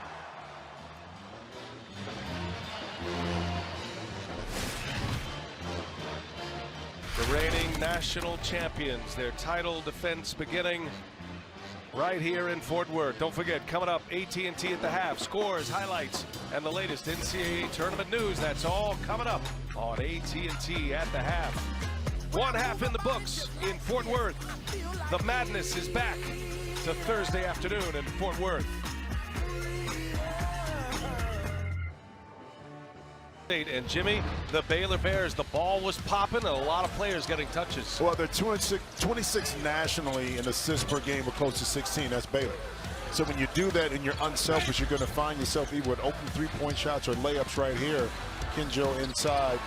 The reigning national champions, their title defense beginning right here in Fort Worth. Don't forget, coming up, AT&T at the half, scores, highlights, and the latest NCAA tournament news. That's all coming up on AT&T at the half. One half in the books in Fort Worth. The madness is back to Thursday afternoon in Fort Worth. And Jimmy, the Baylor Bears, the ball was popping and a lot of players getting touches. Well, they're 26 nationally in assists per game with close to 16. That's Baylor. So when you do that and you're unselfish, you're going to find yourself either with open three-point shots or layups right here. Kinjo inside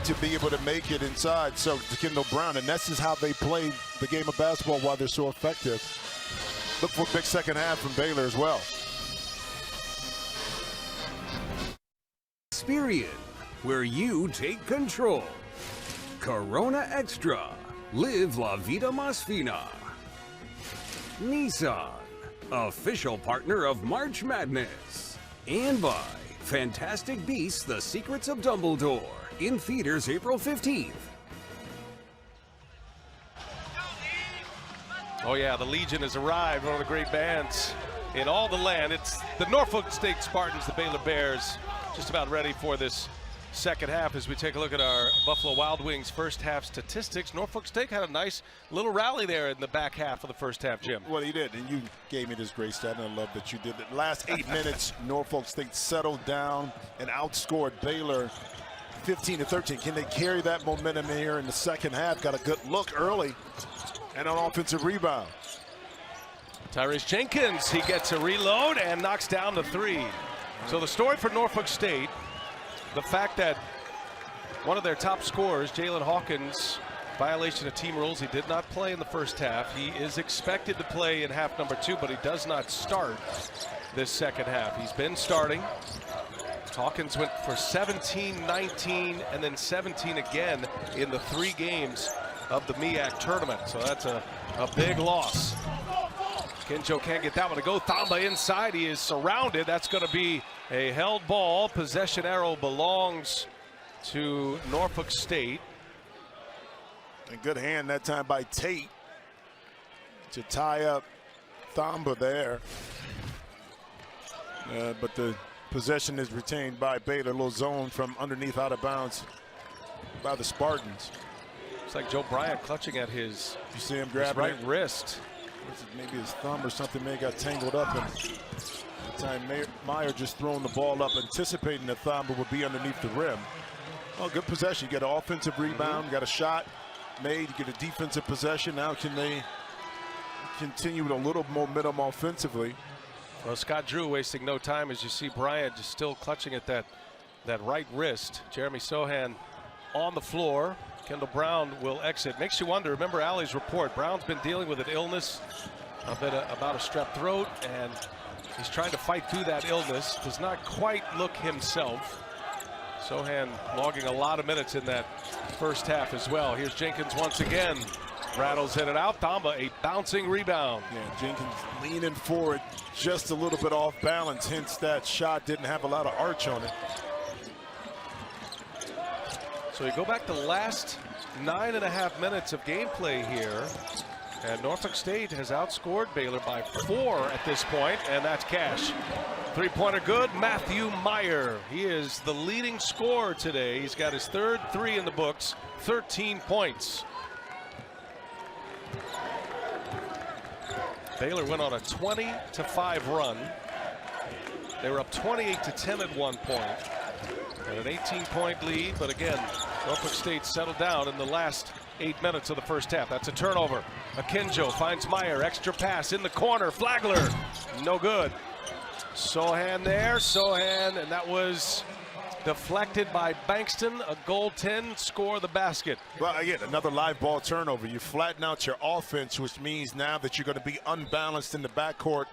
to be able to make it inside. So to Kendall Brown, and that's just how they play the game of basketball while they're so effective. Look for a big second half from Baylor as well. Experian, where you take control. Corona Extra. Live La Vida Más Fina. Nissan, official partner of March Madness. And by Fantastic Beasts: The Secrets of Dumbledore, in theaters April 15th. Oh yeah, the Legion has arrived, one of the great bands in all the land. It's the Norfolk State Spartans, the Baylor Bears, just about ready for this second half as we take a look at our Buffalo Wild Wings first half statistics. Norfolk State had a nice little rally there in the back half of the first half, Jim. Well, he did, and you gave me this great stat, and I love that you did it. Last 8 minutes, Norfolk State settled down and outscored Baylor 15-13. Can they carry that momentum here in the second half? Got a good look early and an offensive rebound. Tyrese Jenkins, he gets a reload and knocks down the three. So the story for Norfolk State, the fact that one of their top scorers, Jalen Hawkins, violation of team rules. He did not play in the first half. He is expected to play in half number 2, but he does not start this second half. He's been starting. Hawkins went for 17, 19, and then 17 again in the 3 games of the MEAC tournament. So that's a big loss. Kinjo can't get that one to go. Thamba inside. He is surrounded. That's going to be a held ball. Possession arrow belongs to Norfolk State. A good hand that time by Tate to tie up Thamba there. But the possession is retained by Baylor. A little zone from underneath out of bounds by the Spartans. It's like Joe Bryant clutching at his, you see him grab right wrist. Maybe his thumb or something may have got tangled up. And the time Meyer just throwing the ball up, anticipating that Thamba would be underneath the rim. Oh, good possession. You get an offensive rebound, got a shot made, you get a defensive possession. Now can they continue with a little momentum offensively? Well, Scott Drew wasting no time, as you see Bryant just still clutching at that right wrist. Jeremy Sohan on the floor. Kendall Brown will exit. Makes you wonder. Remember Allie's report. Brown's been dealing with an illness, about a strep throat, and he's trying to fight through that illness. Does not quite look himself. Sohan logging a lot of minutes in that first half as well. Here's Jenkins once again. Rattles in and out. Thamba, a bouncing rebound. Yeah, Jenkins leaning forward just a little bit off balance. Hence that shot didn't have a lot of arch on it. So you go back to the last 9.5 minutes of gameplay here. And Norfolk State has outscored Baylor by 4 at this point, and that's cash. Three-pointer good, Matthew Meyer. He is the leading scorer today. He's got his third 3 in the books, 13 points. Baylor went on a 20-5 run. They were up 28-10 at one point. And an 18-point lead, but again, Norfolk State settled down in the last 8 minutes of the first half. That's a turnover. Akinjo finds Meyer, extra pass in the corner. Flagler, no good. Sohan there, Sohan, and that was deflected by Bankston. A goaltend, score the basket. Well, again, another live ball turnover. You flatten out your offense, which means now that you're going to be unbalanced in the backcourt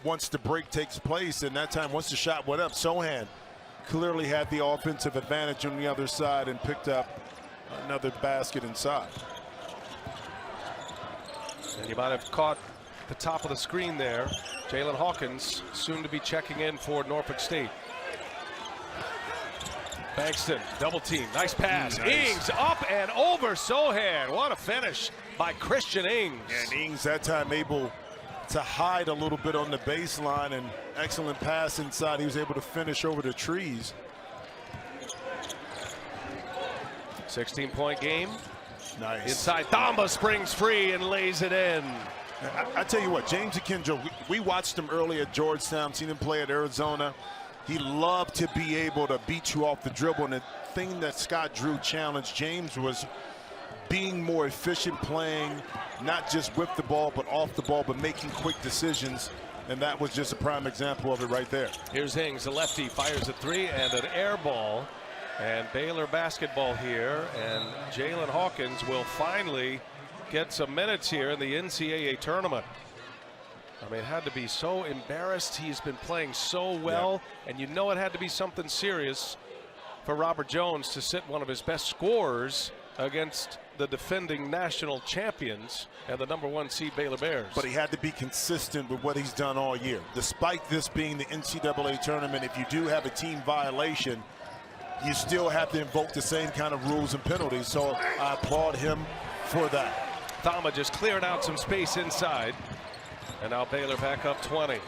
once the break takes place. And that time, once the shot went up, Sohan clearly had the offensive advantage on the other side and picked up another basket inside. And you might have caught the top of the screen there. Jalen Hawkins soon to be checking in for Norfolk State. Bankston, double team, nice pass. Nice. Ings up and over Sohan. What a finish by Christian Ings. And Ings that time able to hide a little bit on the baseline, and excellent pass inside. He was able to finish over the trees. 16-point game. Nice. Inside, Thamba springs free and lays it in. I tell you what, James Akinjo, we watched him early at Georgetown, seen him play at Arizona. He loved to be able to beat you off the dribble, and the thing that Scott Drew challenged James was being more efficient, playing not just with the ball but off the ball, but making quick decisions, and that was just a prime example of it right there. Here's Ings, a lefty, fires a 3 and an air ball. And Baylor basketball here, and Jalen Hawkins will finally get some minutes here in the NCAA tournament. I mean, it had to be so embarrassed. He's been playing so well, and you know it had to be something serious for Robert Jones to sit one of his best scorers against the defending national champions and the #1 seed Baylor Bears. But he had to be consistent with what he's done all year. Despite this being the NCAA tournament, if you do have a team violation, you still have to invoke the same kind of rules and penalties. So I applaud him for that. Thamba just cleared out some space inside. And now Baylor back up 20.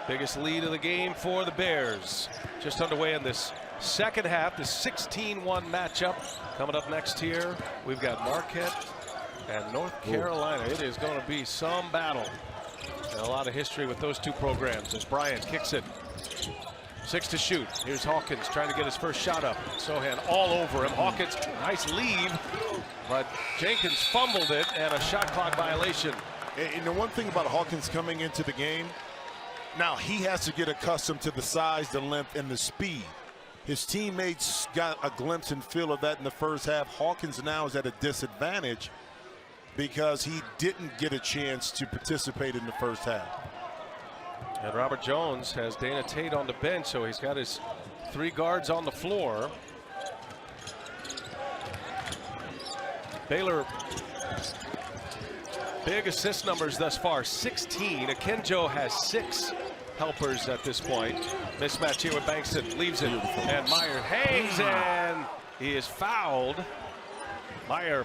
Biggest lead of the game for the Bears. Just underway in this second half, the 16-1 matchup. Coming up next here, we've got Marquette and North Carolina. It is going to be some battle. And a lot of history with those two programs as Bryant kicks it. 6 to shoot. Here's Hawkins trying to get his first shot up. Sohan all over him. Hawkins, nice lead, but Jenkins fumbled it, and a shot clock violation. And the one thing about Hawkins coming into the game, now he has to get accustomed to the size, the length, and the speed. His teammates got a glimpse and feel of that in the first half. Hawkins now is at a disadvantage because he didn't get a chance to participate in the first half. And Robert Jones has Dana Tate on the bench, so he's got his 3 guards on the floor. Baylor, big assist numbers thus far, 16. Akinjo has 6 helpers at this point. Mismatch here with Bankston, leaves it, and Meyer hangs, and he is fouled. Meyer,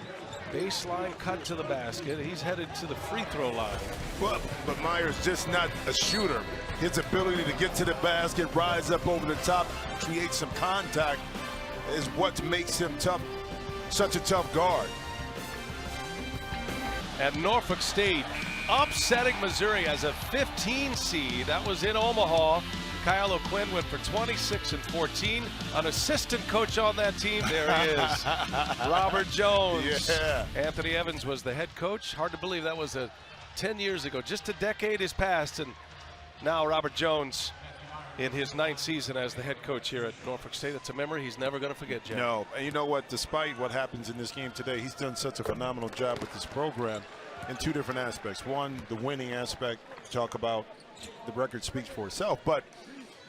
baseline cut to the basket. He's headed to the free throw line. Well, but Meyer's just not a shooter. His ability to get to the basket, rise up over the top, create some contact is what makes him tough, such a tough guard. And Norfolk State upsetting Missouri as a 15 seed. That was in Omaha. Kyle O'Quinn went for 26 and 14. An assistant coach on that team, there he is. Robert Jones. Yeah. Anthony Evans was the head coach. Hard to believe that was a 10 years ago. Just a decade has passed, and now Robert Jones in his 9th season as the head coach here at Norfolk State. It's a memory he's never going to forget, Jeff. No, and you know what? Despite what happens in this game today, he's done such a phenomenal job with this program in 2 different aspects. One, the winning aspect. Talk about the record speaks for itself, but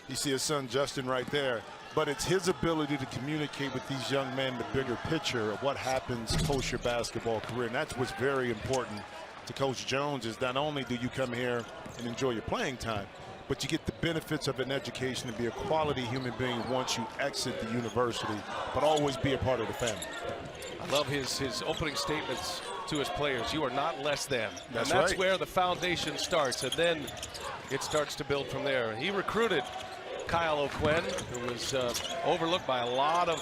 you see his son Justin right there. But it's his ability to communicate with these young men the bigger picture of what happens post your basketball career, and that's what's very important to Coach Jones. Is not only do you come here and enjoy your playing time, but you get the benefits of an education and be a quality human being once you exit the university, but always be a part of the family. I love his opening statements to his players. You are not less than. That's and that's right. where the foundation starts, and then it starts to build from there. He recruited Kyle O'Quinn, who was overlooked by a lot of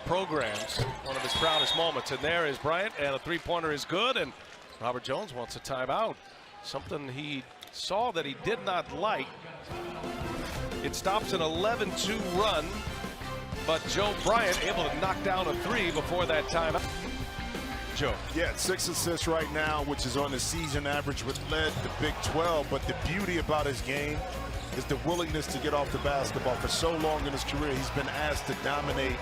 programs, one of his proudest moments. And there is Bryant, and a three-pointer is good, and Robert Jones wants a timeout. Something he saw that he did not like. It stops an 11-2 run, but Joe Bryant able to knock down a 3 before that timeout. Joe. Yeah, 6 assists right now, which is on the season average, which led the Big 12. But the beauty about his game is the willingness to get off the basketball. For so long in his career, he's been asked to dominate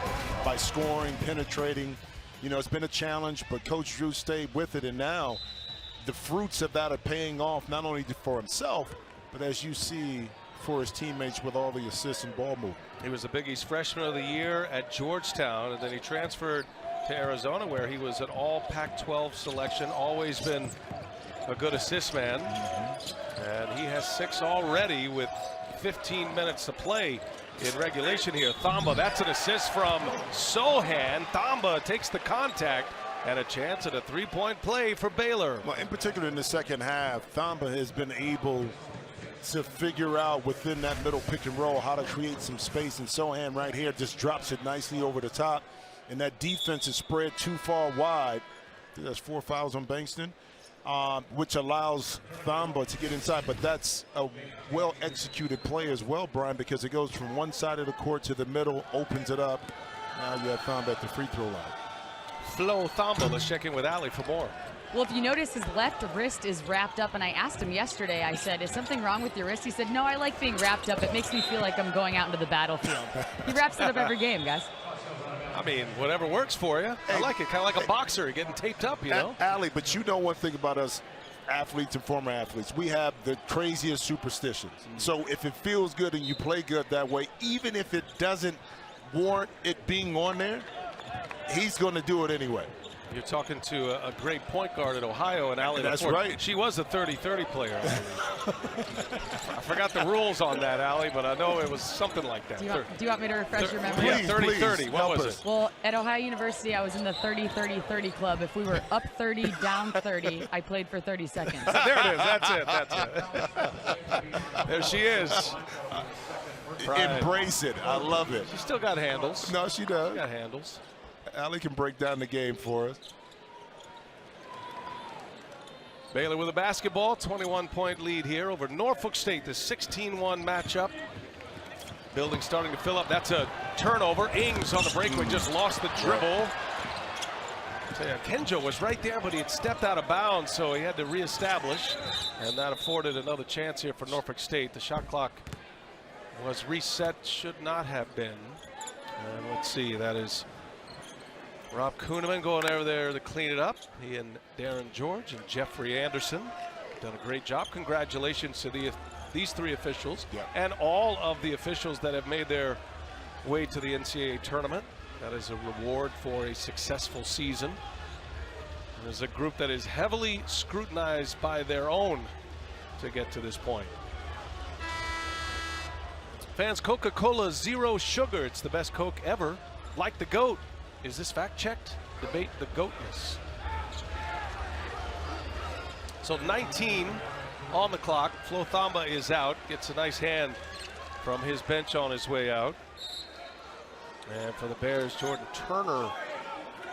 by scoring, penetrating. You know, it's been a challenge, but Coach Drew stayed with it, and now the fruits of that are paying off, not only for himself, but as you see, for his teammates with all the assists and ball movement. He was the Big East Freshman of the Year at Georgetown, and then he transferred to Arizona, where he was an all Pac-12 selection, always been a good assist man. And he has 6 already with 15 minutes to play in regulation here. Thamba, that's an assist from Sohan. Thamba takes the contact, and a chance at a 3-point play for Baylor. Well, in particular in the second half, Thamba has been able to figure out within that middle pick and roll how to create some space, and Sohan right here just drops it nicely over the top, and that defense is spread too far wide. I think that's 4 fouls on Bankston, which allows Thamba to get inside, but that's a well-executed play as well, Brian, because it goes from one side of the court to the middle, opens it up. Now you have Thamba at the free throw line. Flo Thamba, let's check in with Allie for more. Well, if you notice, his left wrist is wrapped up, and I asked him yesterday, I said, is something wrong with your wrist? He said, no, I like being wrapped up. It makes me feel like I'm going out into the battlefield. He wraps it up every game, guys. I mean, whatever works for you. I like it, kind of like a boxer getting taped up, you know? Allie, but you know one thing about us athletes and former athletes, we have the craziest superstitions. So if it feels good and you play good that way, even if it doesn't warrant it being on there, he's going to do it anyway. You're talking to a great point guard at Ohio, and Allie. That's right. She was a 30-30 player. I forgot the rules on that, Allie, but I know it was something like that. Do you want me to refresh your memory? Yeah, 30-30. What was it? Well, at Ohio University, I was in the 30-30-30 club. If we were up 30, down 30, I played for 30 seconds. There it is. That's it. That's it. There she is. Embrace it. I love it. She still got handles. No, she does. She got handles. Allie can break down the game for us. Baylor with a basketball, 21-point lead here over Norfolk State, the 16-1 matchup. Building starting to fill up. That's a turnover. Ings on the breakaway just lost the dribble. So yeah, Kenjo was right there, but he had stepped out of bounds, so he had to reestablish, and that afforded another chance here for Norfolk State. The shot clock was reset, should not have been. And let's see, that is Rob Kuhneman going over there to clean it up. He and Darren George and Jeffrey Anderson done a great job. Congratulations to these 3 officials and all of the officials that have made their way to the NCAA tournament. That is a reward for a successful season. There's a group that is heavily scrutinized by their own to get to this point. Fans, Coca-Cola Zero Sugar. It's the best Coke ever. Like the GOAT. Is this fact checked? Debate the GOATness. So 19 on the clock. Flo Thamba is out. Gets a nice hand from his bench on his way out. And for the Bears, Jordan Turner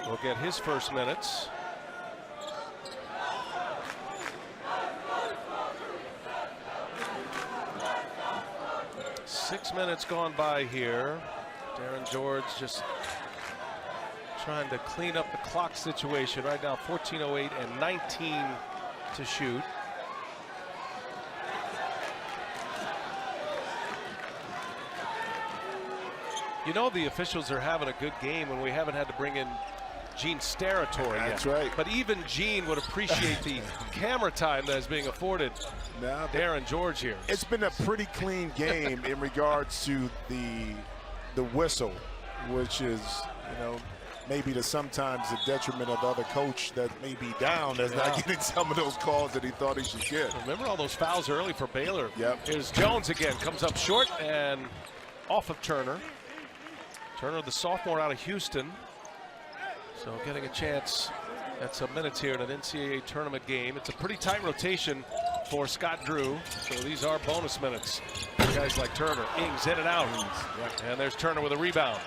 will get his first minutes. Six minutes gone by here. Darren George just trying to clean up the clock situation right now. 14:08 and 19 to shoot. You know the officials are having a good game when we haven't had to bring in Gene Steratore yet. That's right. But even Gene would appreciate the camera time that is being afforded Darren George here. It's been a pretty clean game in regards to the whistle, which is, you know, maybe to sometimes the detriment of the other coach that may be down as not getting some of those calls that he thought he should get. Remember all those fouls early for Baylor. Yep. Here's Jones again, comes up short and off of Turner. Turner, the sophomore out of Houston. So getting a chance at some minutes here in an NCAA tournament game. It's a pretty tight rotation for Scott Drew. So these are bonus minutes for guys like Turner. Ings in and out. And there's Turner with a rebound.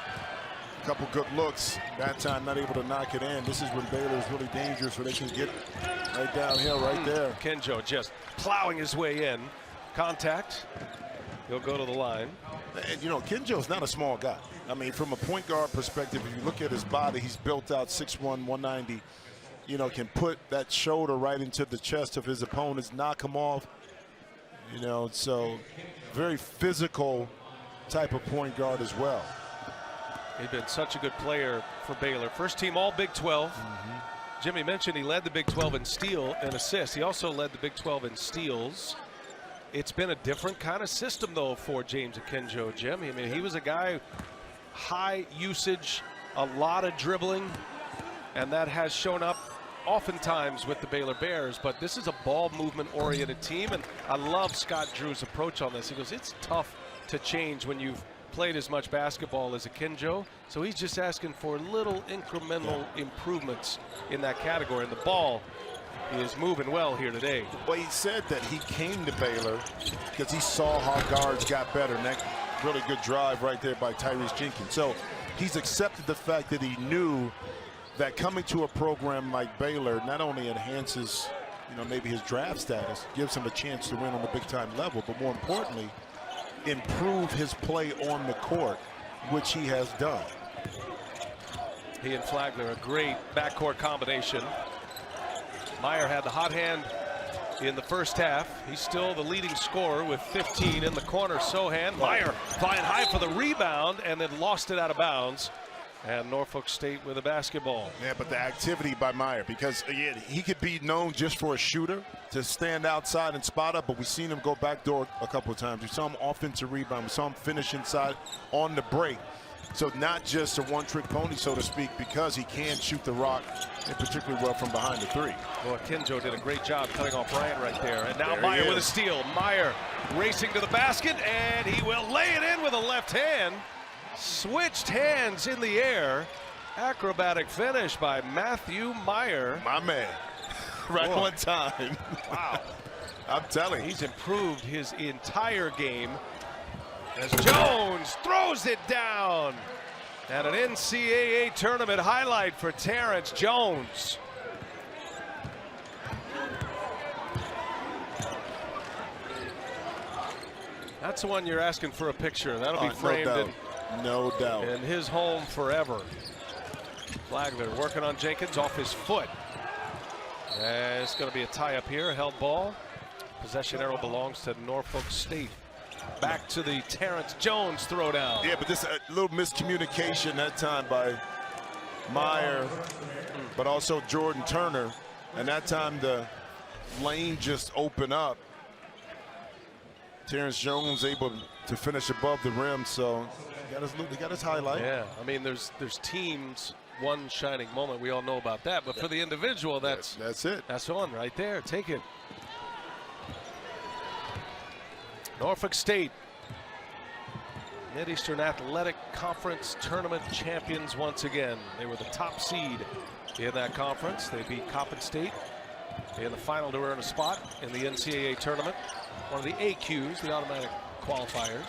A couple good looks. That time not able to knock it in. This is when Baylor is really dangerous, where they can get right downhill right there. Kenjo just plowing his way in. Contact. He'll go to the line. And, you know, Kenjo's not a small guy. I mean, from a point guard perspective, if you look at his body, he's built out 6'1", 190. You know, can put that shoulder right into the chest of his opponents, knock him off. You know, so very physical type of point guard as well. He's been such a good player for Baylor. First team all Big 12. Jimmy mentioned he led the Big 12 in steal and assists. He also led the Big 12 in steals. It's been a different kind of system, though, for James Akinjo, Jim. I mean, he was a guy, high usage, a lot of dribbling, and that has shown up oftentimes with the Baylor Bears. But this is a ball movement-oriented team, and I love Scott Drew's approach on this. He goes, it's tough to change when you've played as much basketball as Akinjo, so he's just asking for little incremental improvements in that category. And the ball is moving well here today. Well, he said that he came to Baylor because he saw how guards got better, and that really good drive right there by Tyrese Jenkins. So he's accepted the fact that he knew that coming to a program like Baylor not only enhances, you know, maybe his draft status, gives him a chance to win on the big time level, but more importantly, improve his play on the court, which he has done. He and Flagler, a great backcourt combination. Meyer had the hot hand in the first half. He's still the leading scorer with 15 in the corner. Sohan, Meyer flying high for the rebound and then lost it out of bounds. And Norfolk State with a basketball. Yeah, but the activity by Meyer, because again, he could be known just for a shooter, to stand outside and spot up, but we've seen him go backdoor a couple of times. We saw him offensive rebound. We saw him finish inside on the break. So not just a one-trick pony, so to speak, because he can shoot the rock, and particularly well from behind the three. Well, Akinjo did a great job cutting off Bryant right there. And now Meyer with a steal. Meyer racing to the basket, and he will lay it in with a left hand. Switched hands in the air. Acrobatic finish by Matthew Meyer. My man. Right on time. Wow. I'm telling you. He's improved his entire game as Jones throws it down. And an NCAA tournament highlight for Terrence Jones. That's the one you're asking for a picture. That'll be framed no doubt. in his home forever. Flagler working on Jenkins off his foot. It's going to be a tie-up here, held ball. Possession arrow belongs to Norfolk State. Back to the Terrence Jones throwdown. Yeah, but this a little miscommunication that time by Meyer, but also Jordan Turner. And that time the lane just opened up. Terrence Jones able to finish above the rim, so he got his highlight. Yeah, I mean, there's teams, one shining moment. We all know about that, but for the individual, that's it. That's one right there. Take it. Norfolk State, Mid-Eastern Athletic Conference Tournament champions once again. They were the top seed in that conference. They beat Coppin State in the final to earn a spot in the NCAA Tournament. One of the AQs, the automatic qualifiers.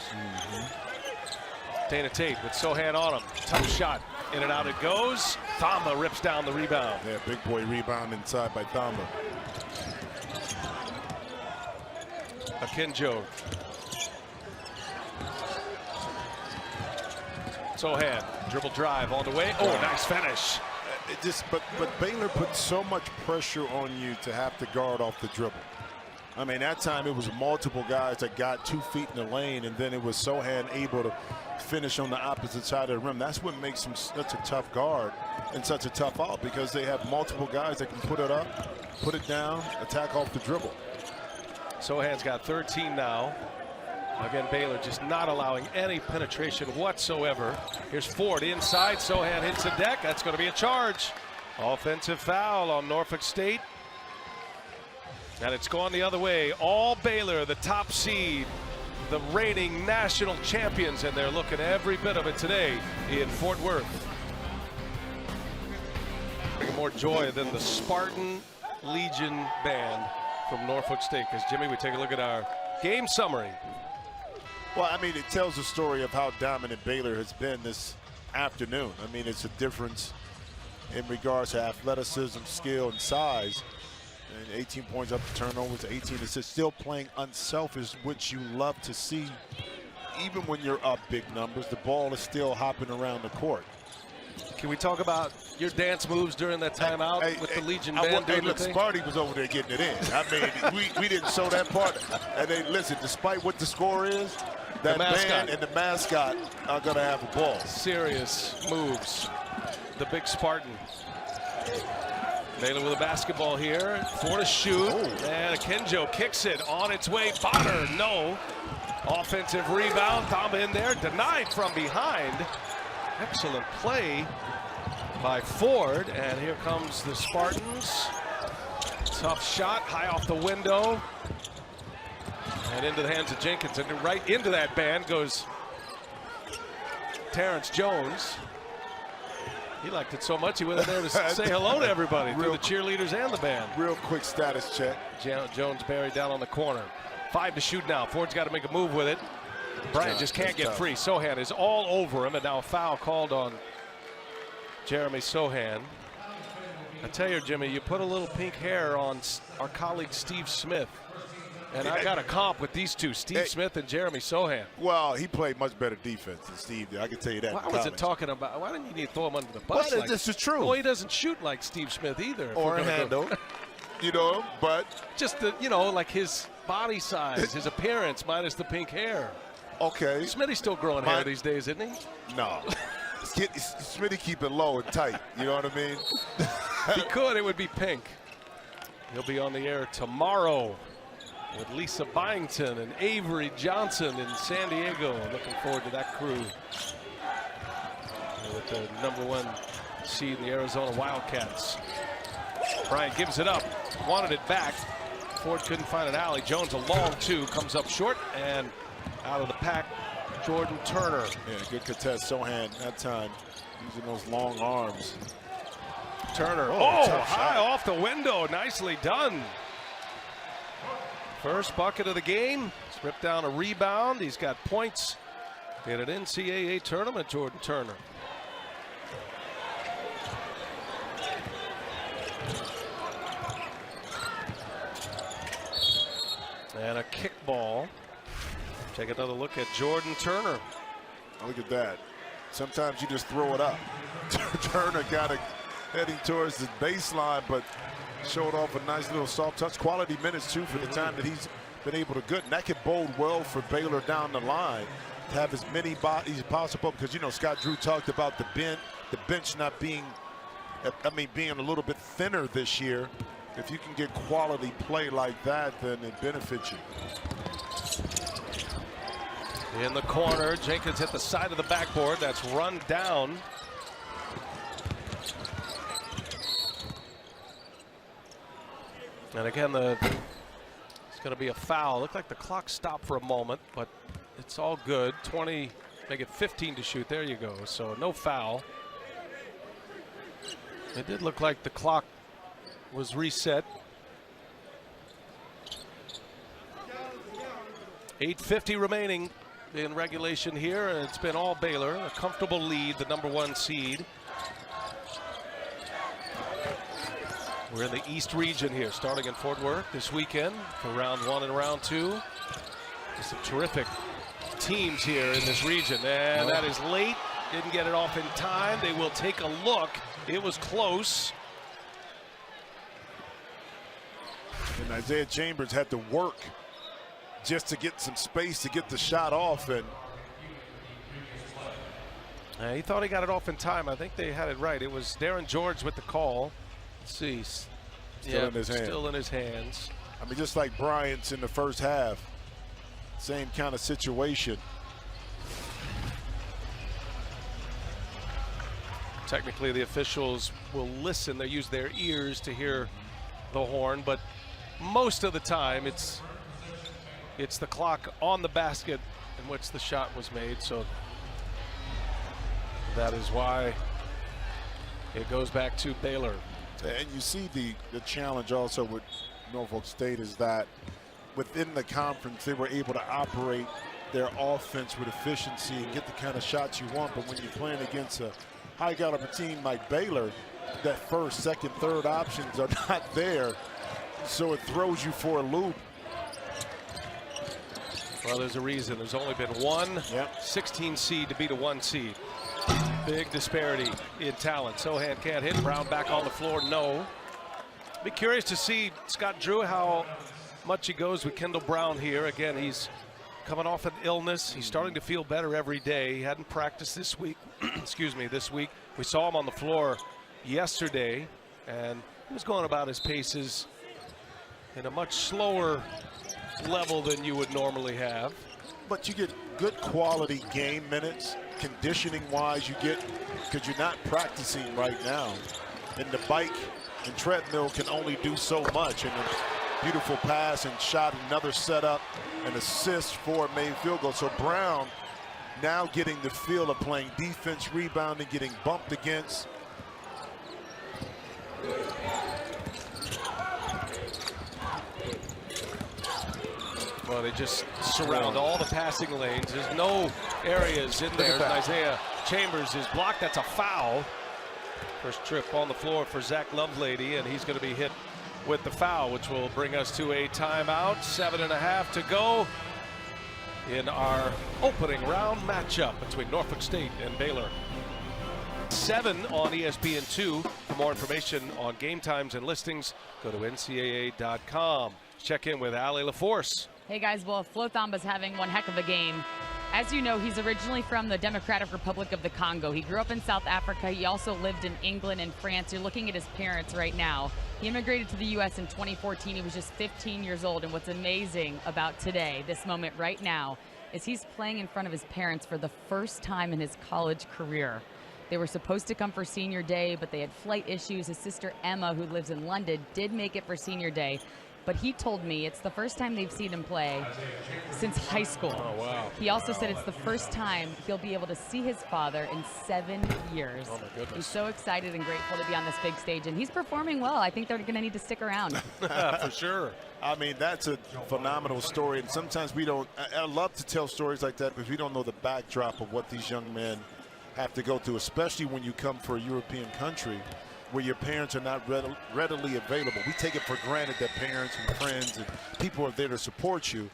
Dana Tate with Sohan on him. Tough shot. In and out it goes. Thamba rips down the rebound. Yeah, big boy rebound inside by Thamba. Akinjo. Sohan, dribble drive all the way. Oh, nice finish. But Baylor put so much pressure on you to have to guard off the dribble. I mean, that time it was multiple guys that got 2 feet in the lane, and then it was Sohan able to finish on the opposite side of the rim. That's what makes him such a tough guard and such a tough out, because they have multiple guys that can put it up, put it down, attack off the dribble. Sohan's got 13 now. Again, Baylor just not allowing any penetration whatsoever. Here's Ford inside. Sohan hits the deck. That's going to be a charge. Offensive foul on Norfolk State. And it's gone the other way. All Baylor, the top seed, the reigning national champions, and they're looking every bit of it today in Fort Worth. More joy than the Spartan Legion band from Norfolk State. Because, Jimmy, we take a look at our game summary. Well, I mean, it tells the story of how dominant Baylor has been this afternoon. I mean, it's a difference in regards to athleticism, skill, and size. And 18 points up to turnovers, 18 assists, still playing unselfish, which you love to see. Even when you're up big numbers, the ball is still hopping around the court. Can we talk about your dance moves during that timeout with the Legion band? Look, Sparty was over there getting it in. I mean, we didn't show that part. And they, listen, despite what the score is, that band and the mascot are going to have a ball. Serious moves. The big Spartan. Baylor with a basketball here. For to shoot. And Akinjo kicks it on its way. Bonner, no. Offensive rebound. Thumb in there. Denied from behind. Excellent play by Ford. And here comes the Spartans. Tough shot. High off the window. And into the hands of Jenkins. And right into that band goes Terrence Jones. He liked it so much he went in there to say hello to everybody, through the cheerleaders and the band. Real quick status check. Jones buried down on the corner. 5 to shoot now. Ford's got to make a move with it. Bryant just can't get free. Sohan is all over him, and now a foul called on Jeremy Sohan. I tell you, Jimmy, you put a little pink hair on our colleague Steve Smith. And I got a comp with these two, Steve Smith and Jeremy Sohan. Well, he played much better defense than Steve did. I can tell you that. Why was it talking about? Why didn't you need to throw him under the bus? Well, this is true. Well, he doesn't shoot like Steve Smith either. Or a handle, you know, but. Just the, you know, like his body size, his appearance, minus the pink hair. Okay. Smitty's still growing hair these days, isn't he? No. Smitty keep it low and tight. You know what I mean? If he could, it would be pink. He'll be on the air tomorrow with Lisa Byington and Avery Johnson in San Diego. Looking forward to that crew. With the #1 seed in the Arizona Wildcats. Bryant gives it up. Wanted it back. Ford couldn't find an alley. Jones a long 2, comes up short, and out of the pack, Jordan Turner. Yeah, good contest. Sohan that time using those long arms. Turner, high off the window. Nicely done. First bucket of the game. He's ripped down a rebound. He's got points in an NCAA tournament, Jordan Turner. And a kickball. Take another look at Jordan Turner. Look at that. Sometimes you just throw it up. Turner got it heading towards the baseline, but showed off a nice little soft touch. Quality minutes, too, for the time that he's been able to get. And that could bode well for Baylor down the line to have as many bodies as possible, because, you know, Scott Drew talked about the bench not being, being a little bit thinner this year. If you can get quality play like that, then it benefits you. In the corner, Jenkins hit the side of the backboard. That's run down. And again, it's going to be a foul. Looked like the clock stopped for a moment, but it's all good. 20, make it 15 to shoot. There you go. So no foul. It did look like the clock was reset. 8:50 remaining in regulation here, and it's been all Baylor. A comfortable lead, the #1 seed. We're in the East region here, starting in Fort Worth this weekend for round 1 and round 2. Just some terrific teams here in this region. And that is late. Didn't get it off in time. They will take a look. It was close. And Isaiah Chambers had to work just to get some space to get the shot off. And he thought he got it off in time. I think they had it right. It was Darren George with the call. Let's see. Still in his hand. Still in his hands. I mean, just like Bryant's in the first half. Same kind of situation. Technically, the officials will listen. They use their ears to hear the horn, but most of the time it's the clock on the basket in which the shot was made. So that is why it goes back to Baylor. And you see the challenge also with Norfolk State is that within the conference they were able to operate their offense with efficiency and get the kind of shots you want. But when you're playing against a high caliber team like Baylor, that first, second, third options are not there. So it throws you for a loop. Well, there's a reason. There's only been one 16 seed to beat a 1 seed. Big disparity in talent. Sohan can't hit. Brown back on the floor. No. Be curious to see Scott Drew how much he goes with Kendall Brown here. Again, he's coming off an illness. He's starting to feel better every day. He hadn't practiced this week. Excuse me, this week. We saw him on the floor yesterday, and he was going about his paces in a much slower level than you would normally have. But you get good quality game minutes, conditioning wise. You get, because you're not practicing right now, and the bike and treadmill can only do so much. And a beautiful pass and shot, another setup, an assist for a made field goal. So Brown now getting the feel of playing defense, rebounding, getting bumped against. Well, they just surround all the passing lanes. There's no areas in there. Isaiah Chambers is blocked. That's a foul. First trip on the floor for Zach Lovelady, and he's going to be hit with the foul, which will bring us to a timeout. 7.5 to go in our opening round matchup between Norfolk State and Baylor. 7 on ESPN2. For more information on game times and listings, go to ncaa.com. Check in with Allie LaForce. Hey guys, well, Flo Thamba's having one heck of a game. As you know, he's originally from the Democratic Republic of the Congo. He grew up in South Africa. He also lived in England and France. You're looking at his parents right now. He immigrated to the U.S. in 2014. He was just 15 years old. And what's amazing about today, this moment right now, is he's playing in front of his parents for the first time in his college career. They were supposed to come for senior day, but they had flight issues. His sister Emma, who lives in London, did make it for senior day. But he told me it's the first time they've seen him play since high school. Oh, wow. He also said it's the first time he'll be able to see his father in 7 years. Oh, my goodness. He's so excited and grateful to be on this big stage, and he's performing well. I think they're going to need to stick around. For sure. I mean, that's a phenomenal story, and sometimes we don't. I love to tell stories like that because we don't know the backdrop of what these young men have to go through, especially when you come for a European country where your parents are not readily available. We take it for granted that parents and friends and people are there to support you.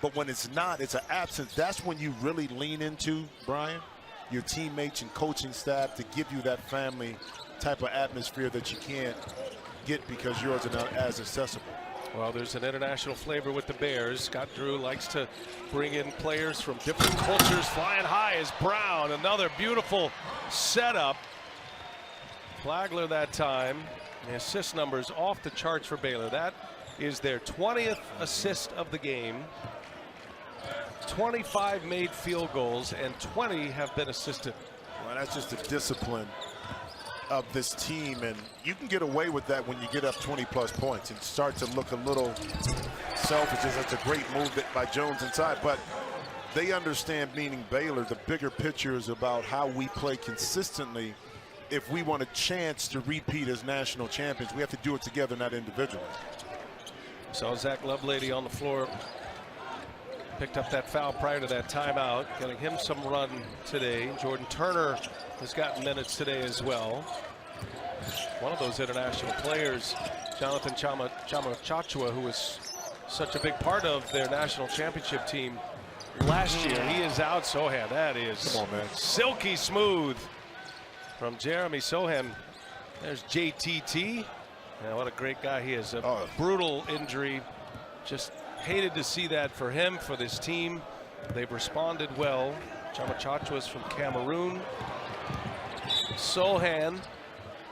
But when it's not, it's an absence. That's when you really lean into, Brian, your teammates and coaching staff to give you that family type of atmosphere that you can't get because yours are not as accessible. Well, there's an international flavor with the Bears. Scott Drew likes to bring in players from different cultures. Flying high is Brown. Another beautiful setup. Flagler that time. The assist numbers off the charts for Baylor. That is their 20th assist of the game. 25 made field goals and 20 have been assisted. Well, that's just the discipline of this team, and you can get away with that when you get up 20-plus points and start to look a little selfish. That's a great move by Jones inside, but they understand, meaning Baylor, the bigger picture is about how we play consistently. If we want a chance to repeat as national champions, we have to do it together, not individually. So Zach Lovelady on the floor. Picked up that foul prior to that timeout, getting him some run today. Jordan Turner has gotten minutes today as well. One of those international players, Jonathan Chama Chachua, who was such a big part of their national championship team last year. He is out. Sohan, that is come on, man. Silky smooth from Jeremy Sohan. There's JTT. Yeah, what a great guy he is. A brutal injury. Just hated to see that for him, for this team. They've responded well. Chamachachua is from Cameroon. Sohan,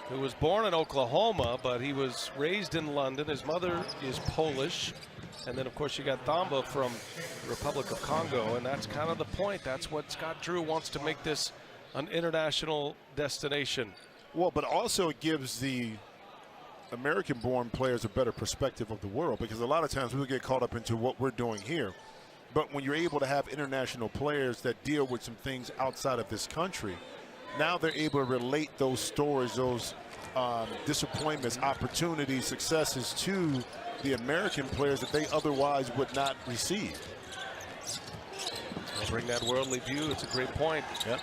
who was born in Oklahoma, but he was raised in London. His mother is Polish. And then, of course, you got Thamba from the Republic of Congo, and that's kind of the point. That's what Scott Drew wants to make this an international destination. Well, but also it gives the American-born players a better perspective of the world, because a lot of times we get caught up into what we're doing here. But when you're able to have international players that deal with some things outside of this country, now they're able to relate those stories, those disappointments, opportunities, successes to the American players that they otherwise would not receive. I'll bring that worldly view. It's a great point. Yep.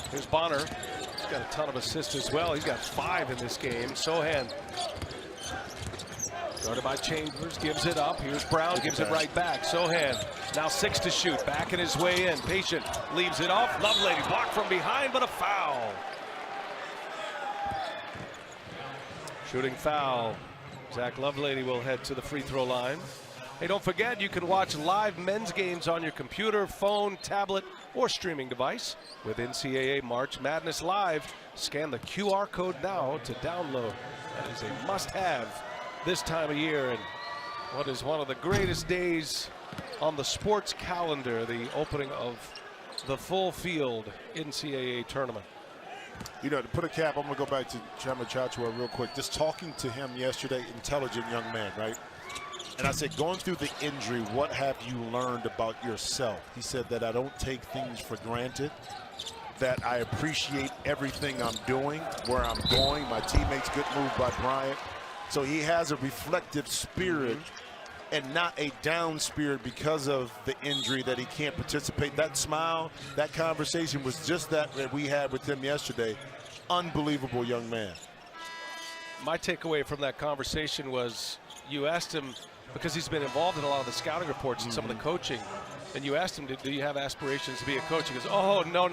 Here's Bonner. He's got a ton of assists as well. He's got 5 in this game. Sohan. Guarded by Chambers, gives it up. Here's Brown, gives it right back. Sohan, now 6 to shoot. Backing his way in. Patient leaves it off. Lovelady blocked from behind, but a foul. Shooting foul. Zach Lovelady will head to the free throw line. Hey, don't forget, you can watch live men's games on your computer, phone, tablet, or streaming device with NCAA March Madness Live. Scan the QR code now to download. That is a must-have this time of year, and what is one of the greatest days on the sports calendar, the opening of the full field NCAA tournament. You know, to put a cap, I'm going to go back to Chamachachua real quick. Just talking to him yesterday, intelligent young man, right? And I said, going through the injury, what have you learned about yourself? He said that I don't take things for granted, that I appreciate everything I'm doing, where I'm going. My teammates, good move by Bryant. So he has a reflective spirit and not a down spirit because of the injury that he can't participate. That smile, that conversation was just that we had with him yesterday. Unbelievable young man. My takeaway from that conversation was you asked him, because he's been involved in a lot of the scouting reports and some of the coaching, and you asked him, do you have aspirations to be a coach? He goes, oh, no.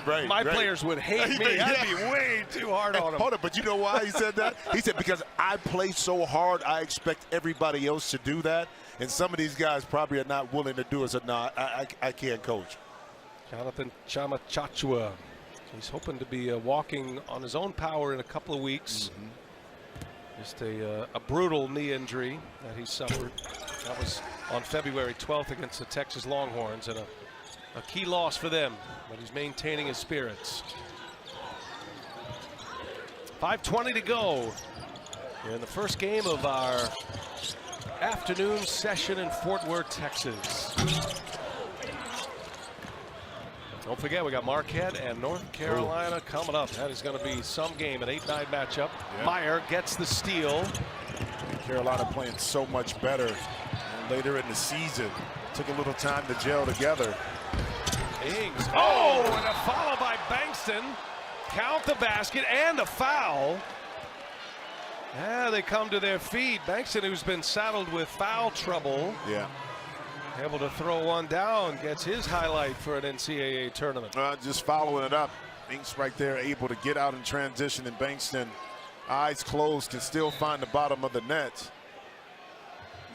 Right, my players would hate me. I'd be way too hard on them. Hold on, but you know why he said that? He said, because I play so hard, I expect everybody else to do that. And some of these guys probably are not willing to do it. So, no, I can't coach. Jonathan Chamachachua. He's hoping to be walking on his own power in a couple of weeks. Just a brutal knee injury that he suffered. That was on February 12th against the Texas Longhorns, and a key loss for them, but he's maintaining his spirits. 5:20 to go in the first game of our afternoon session in Fort Worth, Texas. Don't forget, we got Marquette and North Carolina coming up. That is going to be some game, an 8-9 matchup. Yeah. Meyer gets the steal. Carolina playing so much better later in the season. Took a little time to gel together. Ings. Oh, and a follow by Bankston. Count the basket and a foul. Yeah, they come to their feet. Bankston, who's been saddled with foul trouble. Yeah. Able to throw one down, gets his highlight for an NCAA tournament. Just following it up. Inks right there, able to get out in transition, and Bankston, eyes closed, can still find the bottom of the net.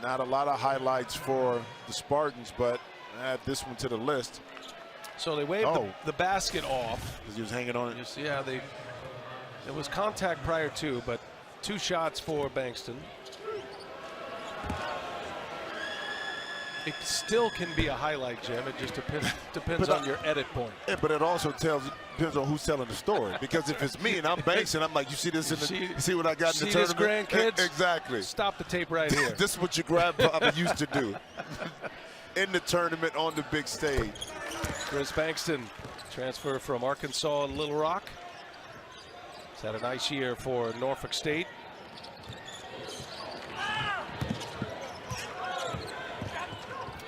Not a lot of highlights for the Spartans, but add this one to the list. So they waved the basket off. Because he was hanging on it. Yeah, there was contact prior to, but 2 shots for Bankston. It still can be a highlight, Jim. It just depends on your edit point. Yeah, but it also depends on who's telling the story. Because if it's me and I'm Bankston, I'm like, you see this you see what I got in the tournament? See this, grandkids? Exactly. Stop the tape right here. This is what your grandfather used to do. In the tournament on the big stage. Chris Bankston, transfer from Arkansas and Little Rock. He's had a nice year for Norfolk State.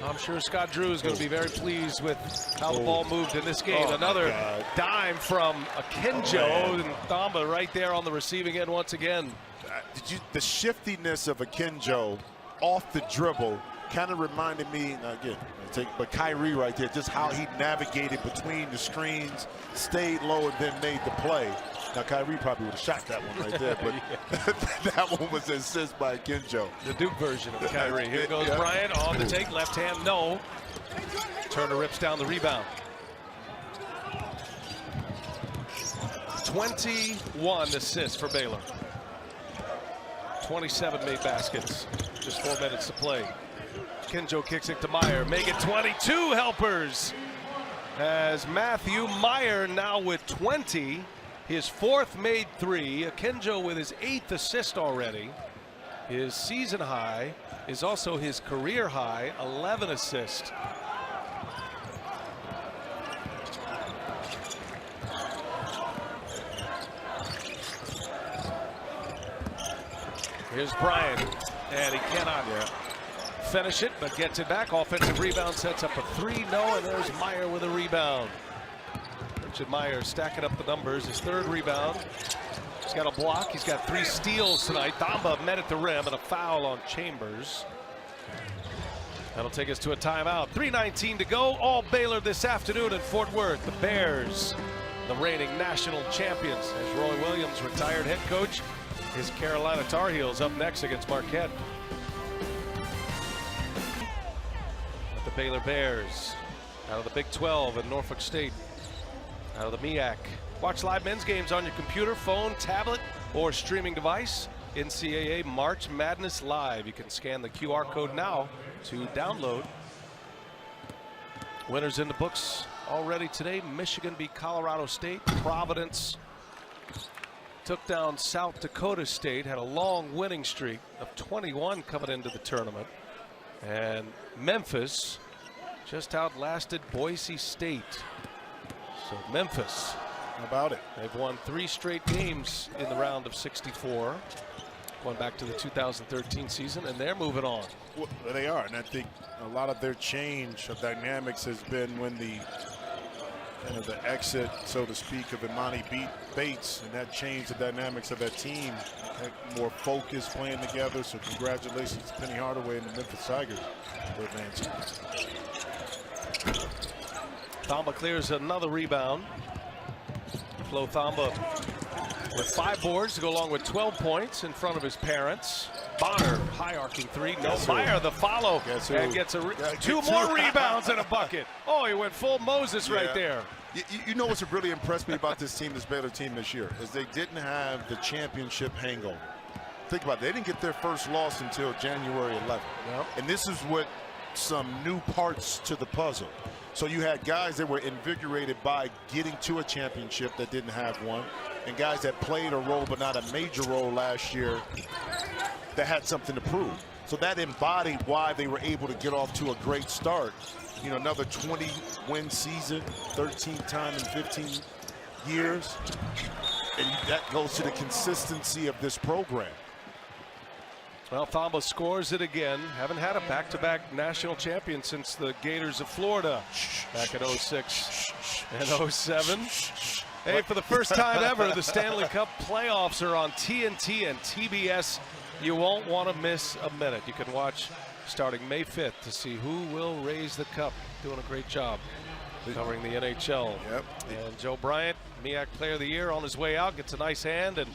I'm sure Scott Drew is going to be very pleased with how the ball moved in this game. Another dime from Akinjo, and Thamba right there on the receiving end once again. The shiftiness of Akinjo off the dribble kind of reminded me, again, but Kyrie right there, just how he navigated between the screens, stayed low, and then made the play. Now, Kyrie probably would have shot that one right there, but that one was an assist by Kenjo. The Duke version of Kyrie. Here goes Bryant on the take. Left hand, no. Turner rips down the rebound. 21 assists for Baylor. 27 made baskets. Just 4 minutes to play. Kenjo kicks it to Meyer. Make it 22 helpers. As Matthew Meyer now with 20. His 4th made 3. Kenjo with his 8th assist already. His season high is also his career high, 11 assists. Here's Bryant, and he cannot finish it, but gets it back. Offensive rebound, sets up a 3. No, and there's Meyer with a rebound. Richard Meyer stacking up the numbers. His 3rd rebound. He's got a block. He's got 3 steals tonight. Thamba met at the rim and a foul on Chambers. That'll take us to a timeout. 3:19 to go. All Baylor this afternoon in Fort Worth. The Bears, the reigning national champions. As Roy Williams, retired head coach, his Carolina Tar Heels up next against Marquette. The Baylor Bears out of the Big 12 at Norfolk State. Out of the MEAC. Watch live men's games on your computer, phone, tablet, or streaming device. NCAA March Madness Live. You can scan the QR code now to download. Winners in the books already today. Michigan beat Colorado State. Providence took down South Dakota State. Had a long winning streak of 21 coming into the tournament. And Memphis just outlasted Boise State. So Memphis, how about it? They've won 3 straight games in the round of 64, going back to the 2013 season, and they're moving on. Well, they are, and I think a lot of their change of dynamics has been when the exit, so to speak, of Imani Bates, and that changed the dynamics of that team. More focus playing together. So congratulations to Penny Hardaway and the Memphis Tigers for advancing. Thamba clears another rebound. Flo Thamba with 5 boards to go along with 12 points in front of his parents. Bonner, high arcing 3. No, Meyer the follow. And gets 2 more rebounds and a bucket. Oh, he went full Moses right there. You know what's really impressed me about this team, this Baylor team this year, is they didn't have the championship hangover. Think about it. They didn't get their first loss until January 11th. Yep. And this is what some new parts to the puzzle. So you had guys that were invigorated by getting to a championship that didn't have one, and guys that played a role but not a major role last year that had something to prove. So that embodied why they were able to get off to a great start. You know, another 20-win season, 13th time in 15 years. And that goes to the consistency of this program. Well, Thamba scores it again. Haven't had a back-to-back national champion since the Gators of Florida back in 06 and 07. Hey, for the first time ever, the Stanley Cup playoffs are on TNT and TBS. You won't want to miss a minute. You can watch starting May 5th to see who will raise the cup. Doing a great job covering the NHL. Yep. And Joe Bryant, MEAC Player of the Year, on his way out, gets a nice hand and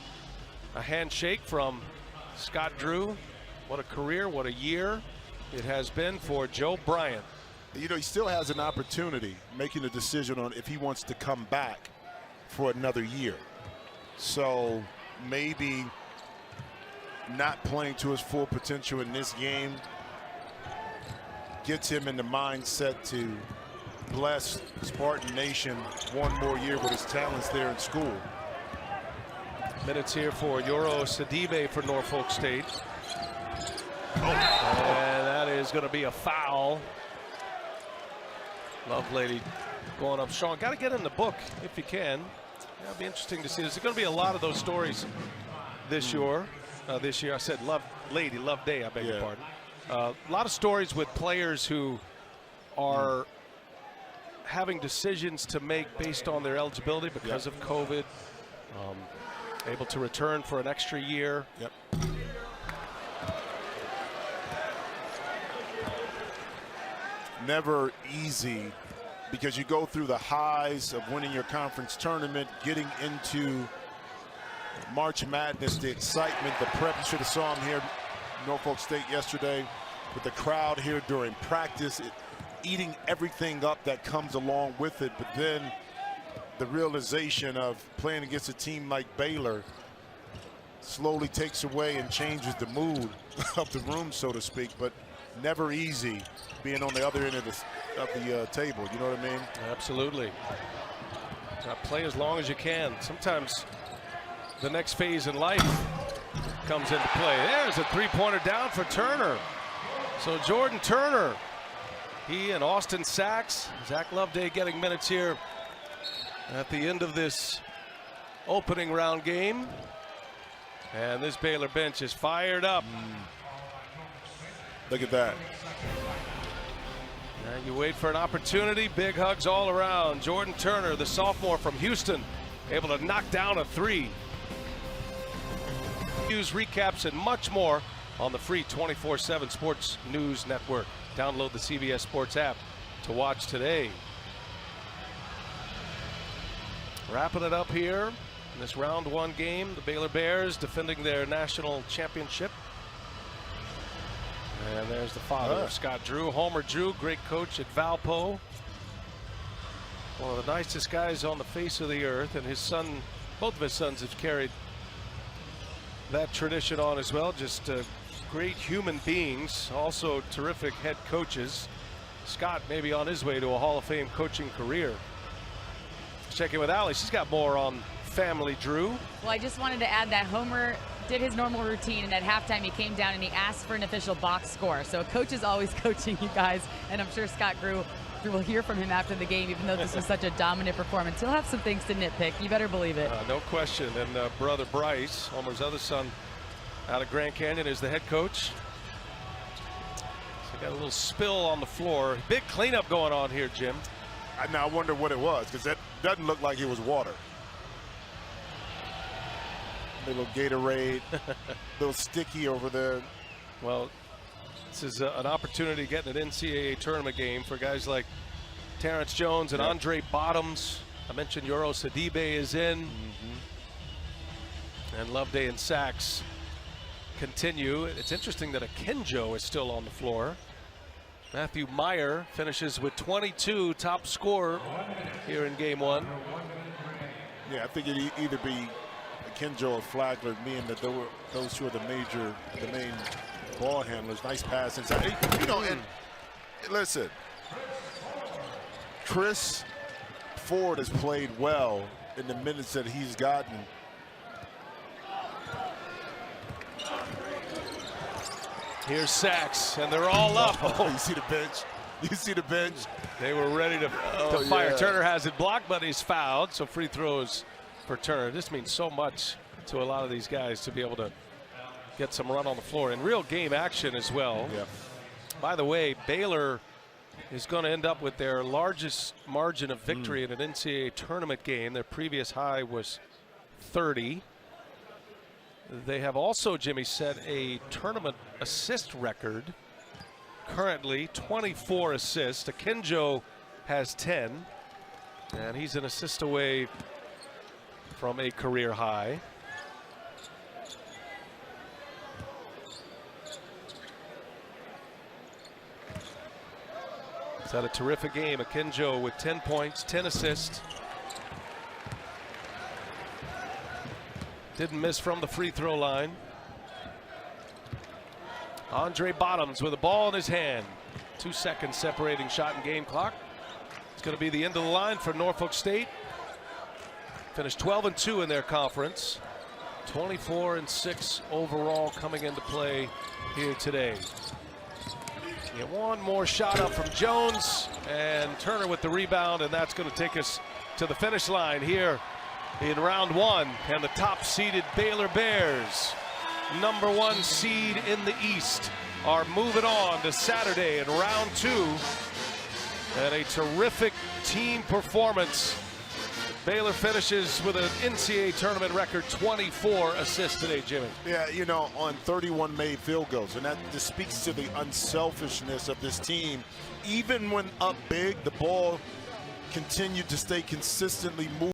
a handshake from Scott Drew. What a career, what a year it has been for Joe Bryant. You know, he still has an opportunity making a decision on if he wants to come back for another year. So maybe not playing to his full potential in this game gets him in the mindset to bless Spartan Nation one more year with his talents there in school. Minutes here for Yoro Sidibe for Norfolk State. And that is going to be a foul. Lovelady going up strong. Got to get in the book if you can. It'll be interesting to see. There's going to be a lot of those stories this year. I said Loveday, I beg your pardon. A lot of stories with players who are having decisions to make based on their eligibility because of COVID. Able to return for an extra year. Yep. Never easy, because you go through the highs of winning your conference tournament, getting into March Madness, the excitement, the prep. You should have saw him here, Norfolk State yesterday, with the crowd here during practice, eating everything up that comes along with it. But then the realization of playing against a team like Baylor slowly takes away and changes the mood of the room, so to speak. But never easy being on the other end of the table. You know what I mean? Absolutely. Play as long as you can. Sometimes the next phase in life comes into play. There's a three-pointer down for Turner. So Jordan Turner, he and Austin Sachs, Zach Loveday getting minutes here at the end of this opening round game. And this Baylor bench is fired up. Look at that. And you wait for an opportunity. Big hugs all around. Jordan Turner, the sophomore from Houston, able to knock down a three. News, recaps, and much more on the free 24/7 Sports News Network. Download the CBS Sports app to watch today. Wrapping it up here in this round one game, the Baylor Bears defending their national championship. And there's the father of Scott Drew, Homer Drew, great coach at Valpo. One of the nicest guys on the face of the earth, and his son, both of his sons have carried that tradition on as well. Just great human beings, also terrific head coaches. Scott may be on his way to a Hall of Fame coaching career. Let's check in with Allie. She's got more on family Drew. Well, I just wanted to add that Homer did his normal routine, and at halftime he came down and he asked for an official box score. So a coach is always coaching, you guys, and I'm sure Scott Drew will hear from him after the game, even though this was such a dominant performance. He'll have some things to nitpick. You better believe it. No question. And brother Bryce, Homer's other son out of Grand Canyon, is the head coach. So got a little spill on the floor. Big cleanup going on here, Jim. Now I wonder what it was, because that doesn't look like it was water. A little Gatorade, a little sticky over there. Well, this is an opportunity to get an NCAA tournament game for guys like Terrence Jones and Andre Bottoms. I mentioned Yoro Sidibe is in. And Loveday and Sachs continue. It's interesting that Akinjo is still on the floor. Matthew Meyer finishes with 22, top scorer here in game one. Yeah, I think it'd either be Akinjo or Flagler, meaning that those two are the main ball handlers. Nice pass inside. You know, and listen, Chris Ford has played well in the minutes that he's gotten. Here's Sachs, and they're all up. Oh, you see the bench? You see the bench? They were ready to fire. Yeah. Turner has it blocked, but he's fouled, so free throws for Turner. This means so much to a lot of these guys to be able to get some run on the floor and real game action as well. Yeah. By the way, Baylor is going to end up with their largest margin of victory in an NCAA tournament game. Their previous high was 30. They have also, Jimmy, set a tournament assist record. Currently 24 assists. Akinjo has 10, and he's an assist away from a career high. He's had a terrific game. Akinjo with 10 points, 10 assists. Didn't miss from the free throw line. Andre Bottoms with a ball in his hand. 2 seconds separating shot and game clock. It's going to be the end of the line for Norfolk State. Finished 12-2 in their conference. 24-6 overall coming into play here today. Get one more shot up from Jones, and Turner with the rebound, and that's going to take us to the finish line here in round one. And the top-seeded Baylor Bears, #1 seed in the East, are moving on to Saturday in round two. And a terrific team performance. Baylor finishes with an NCAA tournament record 24 assists today, Jimmy. Yeah, you know, on 31 made field goals, and that just speaks to the unselfishness of this team. Even when up big, the ball continued to stay consistently moving.